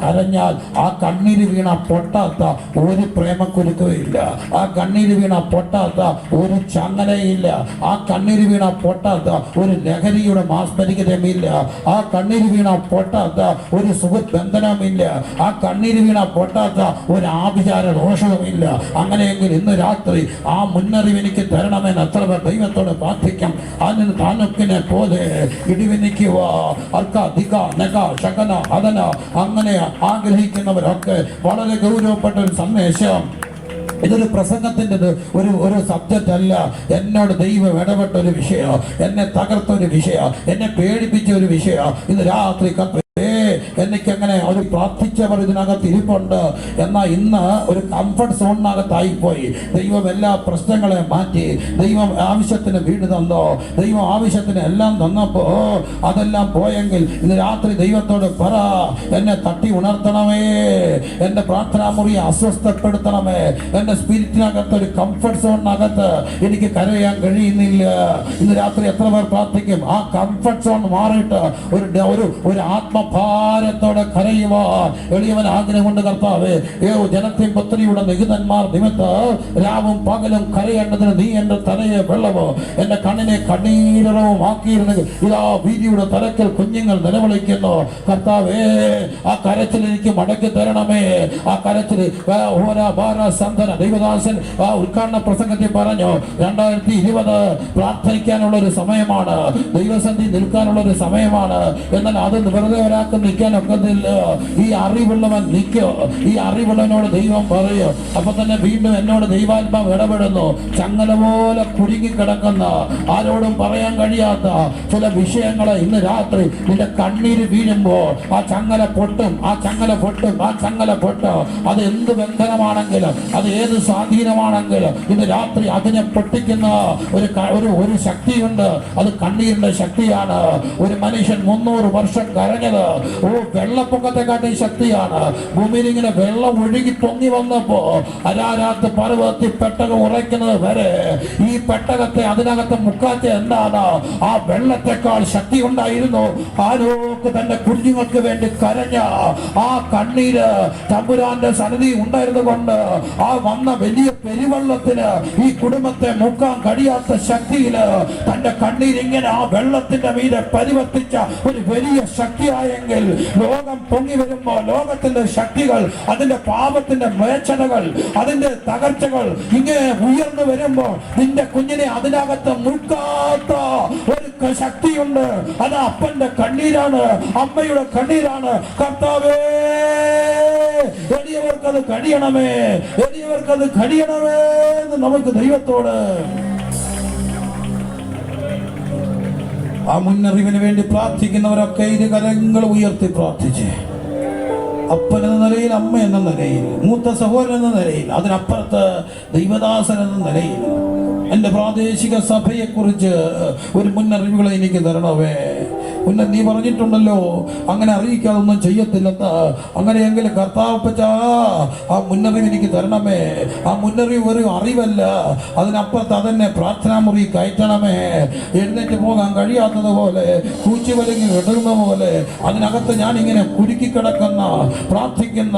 കരഞ്ഞാൽ ആ കണ്ണീര് വീണ പൊട്ടാത്ത ഒരു പ്രേമക്കുരുക്കുമില്ല. ആ കണ്ണീര് വീണ പൊട്ടാത്ത ഒരു ചങ്ങലയില്ല. ആ കണ്ണീര് വീണ പൊട്ടാത്ത ഒരു ലഹരിയുടെ മാസ്മരികതയുമില്ല. ആ കണ്ണീര് വീണ പൊട്ടാത്ത ഒരു സുഹൃത്ത് ബന്ധനവുമില്ല. ആ കണ്ണീര് വീണ പൊട്ടാത്ത ഒരു ആഭിചാര ദോഷവുമില്ല. അങ്ങനെയെങ്കിൽ ഇന്ന് രാത്രി ആ മുന്നറിവ് എനിക്ക് തരണമെന്ന് എത്ര പേർ ദൈവത്തോട് പ്രാർത്ഥിക്കാം. അതിന് താനൊക്കിനെ പോലെ ഇടിവിനിക്കുക ശകന അതന അങ്ങനെ ആഗ്രഹിക്കുന്നവരൊക്കെ വളരെ ഗൗരവപ്പെട്ട ഒരു സന്ദേശം. ഇതൊരു പ്രസംഗത്തിൻ്റെ ഒരു സബ്ജക്റ്റ് അല്ല. എന്നോട് ദൈവം ഇടപെട്ട ഒരു വിഷയം, എന്നെ തകർത്ത ഒരു വിഷയം, എന്നെ പേടിപ്പിച്ച ഒരു വിഷയം. ഇന്ന് രാത്രി എനിക്കങ്ങനെ ഒരു പ്രാർത്ഥിച്ചവർ ഇതിനകത്ത് ഇരിപ്പുണ്ട്. എന്നാൽ ഇന്ന് ഒരു കംഫർട്ട് സോണിനകത്തായിപ്പോയി. ദൈവം എല്ലാ പ്രശ്നങ്ങളെ മാറ്റി. ദൈവം ആവശ്യത്തിന് വീട് തന്നോ, ദൈവം ആവശ്യത്തിന് എല്ലാം തന്നപ്പോ അതെല്ലാം പോയെങ്കിൽ ഇന്ന് രാത്രി ദൈവത്തോട് പറ, എന്നെ തട്ടി ഉണർത്തണമേ, എൻ്റെ പ്രാർത്ഥനാ മുറിയെ അസ്വസ്ഥപ്പെടുത്തണമേ. എൻ്റെ സ്പിരിറ്റിനകത്ത് ഒരു കംഫർട്ട് സോണിനകത്ത് എനിക്ക് കരയാൻ കഴിയുന്നില്ല. ഇന്ന് രാത്രി എത്ര പേർ പ്രാർത്ഥിക്കും? ആ കംഫർട്ട് സോൺ മാറിയിട്ട് ഒരു ആത്മഭാരത്തോടെ കരയുവാൻ എളിയവൻ ആഗ്രഹമുണ്ട്. കർത്താവേ, ജനത്തിൻ പുത്രിയുടെ നികുതന്മാർ നിമിത്തം രാവും പകലും കരയേണ്ടതിന് നീ എൻ്റെ തലയെ വെള്ളമോ എൻ്റെ കണ്ണിനെ കണ്ണീരവും ആക്കിയിരുന്നെങ്കിൽ ഇതാ വീതിയുടെ തലക്കൽ കുഞ്ഞുങ്ങൾ നിലവിളിക്കുന്നു. കർത്താവേ, ആ കരച്ചിൽ എനിക്ക് മടക്കി തരണമേ. ആ കരച്ചിൽ ദൈവദാസൻ ആ ഉദ്ഘാടന പ്രസംഗത്തിൽ പറഞ്ഞു, 2020 പ്രാർത്ഥിക്കാനുള്ള ഒരു സമയമാണ്, ദൈവസന്ധി നിൽക്കാനുള്ള ഒരു സമയമാണ്. എന്നാൽ അത് വെറുതെ ഒരാൾക്ക് നിൽക്കാൻ ഒക്കത്തില്ല. ഈ അറിവുള്ളവൻ നിൽക്കോ. ഈ അറിവുള്ളവനോട് ദൈവം പറയോ. അപ്പൊ തന്നെ വീണ്ടും എന്നോട് ദൈവാത്മാവ് ഇടപെടുന്നു. ചങ്ങല പോലെ കുരുങ്ങിക്കിടക്കുന്ന, ആരോടും പറയാൻ കഴിയാത്ത ചില വിഷയങ്ങളെ ഇന്ന് രാത്രി നിന്റെ കണ്ണീര് വീഴുമ്പോൾ ആ ചങ്ങല പൊട്ടും. അത് എന്ത് ബന്ധനമാണെങ്കിലും, അത് ഏത് സ്വാധീനമാണെങ്കിലും ഇന്ന് രാത്രി അതിനെ പൊട്ടിക്കുന്ന ഒരു ശക്തിയുണ്ട്. അത് കണ്ണീരിന്റെ ശക്തിയാണ്. ഒരു മനുഷ്യൻ 300 വർഷം കരഞ്ഞത് വെള്ളപ്പൊക്കത്തെക്കാട്ടി ശക്തിയാണ്. ഭൂമിയിൽ ഇങ്ങനെ വെള്ളം ഒഴുകി പൊങ്ങി വന്നപ്പോ അരാരാത്ത് പർവ്വതത്തിൽ പെട്ടകം ഉറയ്ക്കുന്നത് വരെ ഈ പെട്ടകത്തെ അതിനകത്ത് മുക്കാത്ത എന്താണ്? ആ വെള്ളത്തെക്കാൾ ശക്തി ഉണ്ടായിരുന്നു. ഹാനോക്ക് തന്റെ കുഞ്ഞുങ്ങൾക്ക് വേണ്ടി കരഞ്ഞ ആ കണ്ണീര് തമ്പുരാന്റെ സന്നിധി ഉണ്ടായിരുന്നു കൊണ്ട് ആ വന്ന വലിയ പെരുവെള്ളത്തിന് ഈ കുടുംബത്തെ മുക്കാൻ കഴിയാത്ത ശക്തിയില് തന്റെ കണ്ണീരിങ്ങനെ ആ വെള്ളത്തിന്റെ മീതെ പരിവർത്തിച്ച ഒരു വലിയ ശക്തിയായെങ്കിൽ ലോകം പൊങ്ങി വരുമ്പോ ലോകത്തിന്റെ ശക്തികൾ, അതിന്റെ പാപത്തിന്റെ മേച്ചനകൾ, അതിന്റെ തകർച്ചകൾ ഇങ്ങനെ ഉയർന്നു വരുമ്പോ നിന്റെ കുഞ്ഞിനെ അതിനകത്ത് മുക്കാത്ത ഒരു ശക്തിയുണ്ട്. അത് അപ്പന്റെ കണ്ണീരാണ്, അമ്മയുടെ കണ്ണീരാണ്. കർത്താവേ, എളിയവർക്കത് കഴിയണമേ, എളിയവർക്കത് കഴിയണമേ എന്ന് നമുക്ക് ദൈവത്തോട് ആ മുന്നറിവിന് വേണ്ടി പ്രാർത്ഥിക്കുന്നവരൊക്കെ ഇരു കരങ്ങൾ ഉയർത്തി പ്രാർത്ഥിച്ച്, അപ്പൻ എന്ന നിലയിൽ, അമ്മ എന്ന നിലയിൽ, മൂത്ത സഹോദരൻ എന്ന നിലയിൽ, അതിനപ്പുറത്ത് ദൈവദാസൻ എന്ന നിലയിൽ എൻ്റെ പ്രാദേശിക സഭയെക്കുറിച്ച് ഒരു മുന്നറിവുകൾ എനിക്ക് തരണമേ. നീ പറഞ്ഞിട്ടുണ്ടല്ലോ അങ്ങനെ അറിയിക്കാതെ ഒന്നും ചെയ്യത്തില്ലെന്ന്. അങ്ങനെയെങ്കിൽ കർത്താവപ്പച്ച ആ മുന്നറിവ് എനിക്ക് തരണമേ. ആ മുന്നറിവ് ഒരു അറിവല്ല, അതിനപ്പുറത്ത് അതെന്നെ പ്രാർത്ഥനാ മുറി കയറ്റണമേ. എഴുന്നേറ്റ് പോകാൻ കഴിയാത്തതുപോലെ, കൂച്ചുവലങ്ങി ഇടുന്ന പോലെ അതിനകത്ത് ഞാൻ ഇങ്ങനെ കുരുക്കി കിടക്കുന്ന, പ്രാർത്ഥിക്കുന്ന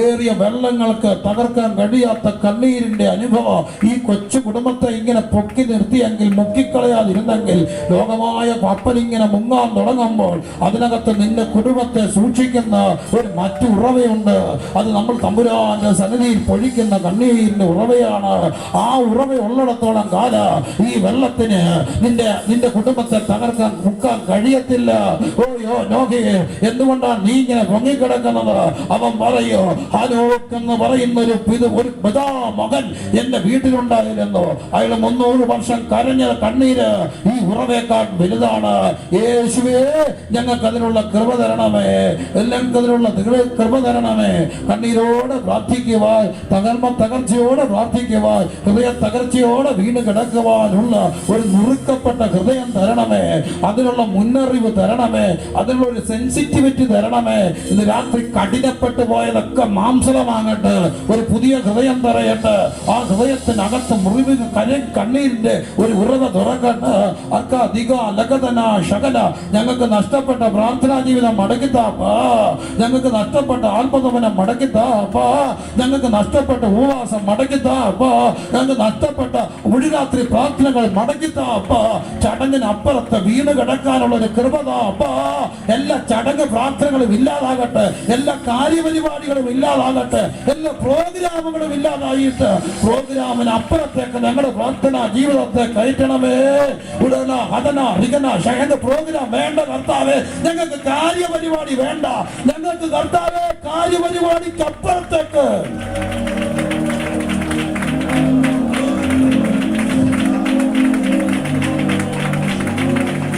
ഏറിയ വെള്ളങ്ങൾക്ക് തകർക്കാൻ കഴിയാത്ത കണ്ണീരിന്റെ അനുഭവം ഈ കൊച്ചു കുടുംബത്തെ ഇങ്ങനെ പൊക്കി നിർത്തിയെങ്കിൽ, മുക്കിക്കളയാതിരുന്നെങ്കിൽ, ലോകമായ അപ്പനിങ്ങനെ മുങ്ങാൻ തുടങ്ങുമ്പോൾ അതിനകത്ത് നിന്റെ കുടുംബത്തെ സൂക്ഷിക്കുന്ന ഒരു മറ്റു ഉറവയുണ്ട്. അത് നമ്മൾ തമ്പുരാന്റെ സന്നിധിയിൽ പൊഴിക്കുന്ന കണ്ണീരിന്റെ ഉറവയാണ്. ആ ഉറവ ഉള്ളിടത്തോളം കാല ഈ വെള്ളത്തിന് നിന്റെ കുടുംബത്തെ തകർക്കാൻ മുക്കാൻ കഴിയത്തില്ല. ഓയോ നോഹേ, എന്തുകൊണ്ടാണ് നീ ഇങ്ങനെ പൊങ്ങിക്കിടക്കുന്നത്? അവൻ പറയോ, ഹാനോക്ക് എന്ന് പറയുന്ന ഒരു പിതാ മകൻ എന്റെ വീട്ടിലുണ്ടായിരുന്നു. അയാൾ 300 വർഷം കരഞ്ഞ കണ്ണീര് ഈ ഉറവേക്കാൾ വലുതാണ്. യേശുവേ, ഞങ്ങൾക്ക് അതിനുള്ള കൃപ തരണമേ, എല്ലാവർക്കും അതിനുള്ള കൃപ തരണമേ. കണ്ണീരോടെ പ്രാർത്ഥിക്കുവാൻ, തകർച്ചയോടെ പ്രാർത്ഥിക്കുവാൻ, ഹൃദയ തകർച്ചയോടെ വീണ് കിടക്കുവാനുള്ള ഒരു നുറുക്കപ്പെട്ട ഹൃദയം തരണമേ. അതിനുള്ള മുന്നറിവ് തരണമേ, അതിനുള്ള ഒരു സെൻസിറ്റിവിറ്റി തരണമേ. ഇന്ന് രാത്രി കഠിനപ്പെട്ടു പോയതൊക്കെ മാംസളമാകട്ടെ, ഒരു പുതിയ ഹൃദയം തറയട്ടെ. ആ ഹൃദയത്തിനകത്ത് മുറിവ് കണ്ണീരിന്റെ ഒരു ഉറവ തുറക്കട്ടെ. ഞങ്ങൾക്ക് നഷ്ടപ്പെട്ട പ്രാർത്ഥനാ ജീവിതം മടക്കിത്താപ്പാ, ഞങ്ങൾക്ക് നഷ്ടപ്പെട്ട ആത്മതപനം മടക്കിത്താപ്പാ, ഞങ്ങൾക്ക് നഷ്ടപ്പെട്ട ഉപവാസം മടക്കിത്താപ്പാ, ഞങ്ങൾക്ക് നഷ്ടപ്പെട്ട ഒഴിരാത്രി പ്രാർത്ഥനകൾ മടക്കിത്താപ്പാ. ചടങ്ങിനപ്പുറത്ത് വീണ് കിടക്കാനുള്ള ഒരു കൃപതാപ്പാ. എല്ലാ ചടങ്ങ് പ്രാർത്ഥനകളും ഇല്ലാതാകട്ടെ, എല്ലാ കാര്യപരിപാടികളും ഇല്ലാതാകട്ടെ, എല്ലാ പ്രോഗ്രാമുകളും ഇല്ലാതായിട്ട് പ്രോഗ്രാമിന് അപ്പുറത്തേക്ക് ഞങ്ങളുടെ പ്രാർത്ഥനാ ജീവിതത്തെ കയറ്റണമേ. ഉടന ഹതന റികന ഷഹന്റെ പ്രോഗ്രാം വേണ്ട കർത്താവേ, ഞങ്ങൾക്ക് കാര്യപരിപാടി വേണ്ട. ഞങ്ങൾക്ക് കർത്താവേ കാര്യപരിപാടിക്ക് അപ്പുറത്തേക്ക്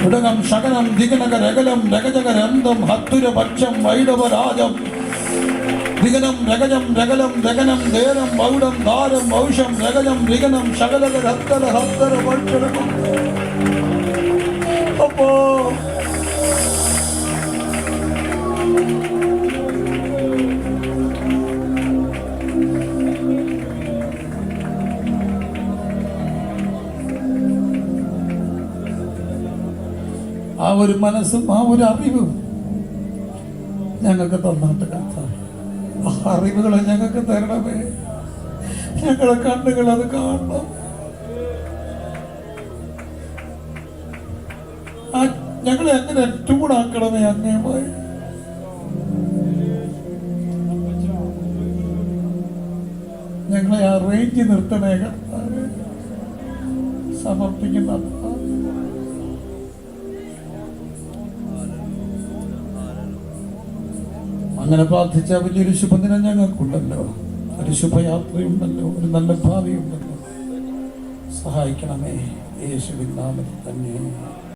ഉടകം ശകനം ദിഗനകരകലം രഗജകരന്തം ഹത്തുരപക്ഷം വൈഡവരാജം ദിഗനം രഗജം രഗലം രഗനം ദേരം മൗഢം ധാരം ഔഷം രഗജം രിഗനം ശകലകര ഹത്തര ഹത്തര വട്ടരകം. അപ്പോ ആ ഒരു മനസ്സും ആ ഒരു അറിവും ഞങ്ങൾക്ക് തന്നിട്ട് കർത്താവേ, ആ അറിവുകളെ ഞങ്ങൾക്ക് തരണമേ. ഞങ്ങളെ കണ്ണുകൾ അത് കാണണം. ഞങ്ങളെ അങ്ങനെ ചൂടാക്കണമേ അങ്ങേമായി. ഞങ്ങളെ ആ റേഞ്ച് നിർത്തണേ കർത്താവേ. സമർപ്പിക്കുന്ന അങ്ങനെ പ്രാർത്ഥിച്ച വലിയൊരു ശുഭദിനം ഞങ്ങൾക്കുണ്ടല്ലോ, ഒരു ശുഭയാത്രയുണ്ടല്ലോ, ഒരു നല്ല ഭാവിയുണ്ടല്ലോ. സഹായിക്കണമേ യേശുവിൻ നാമത്തിൽ തന്നെ.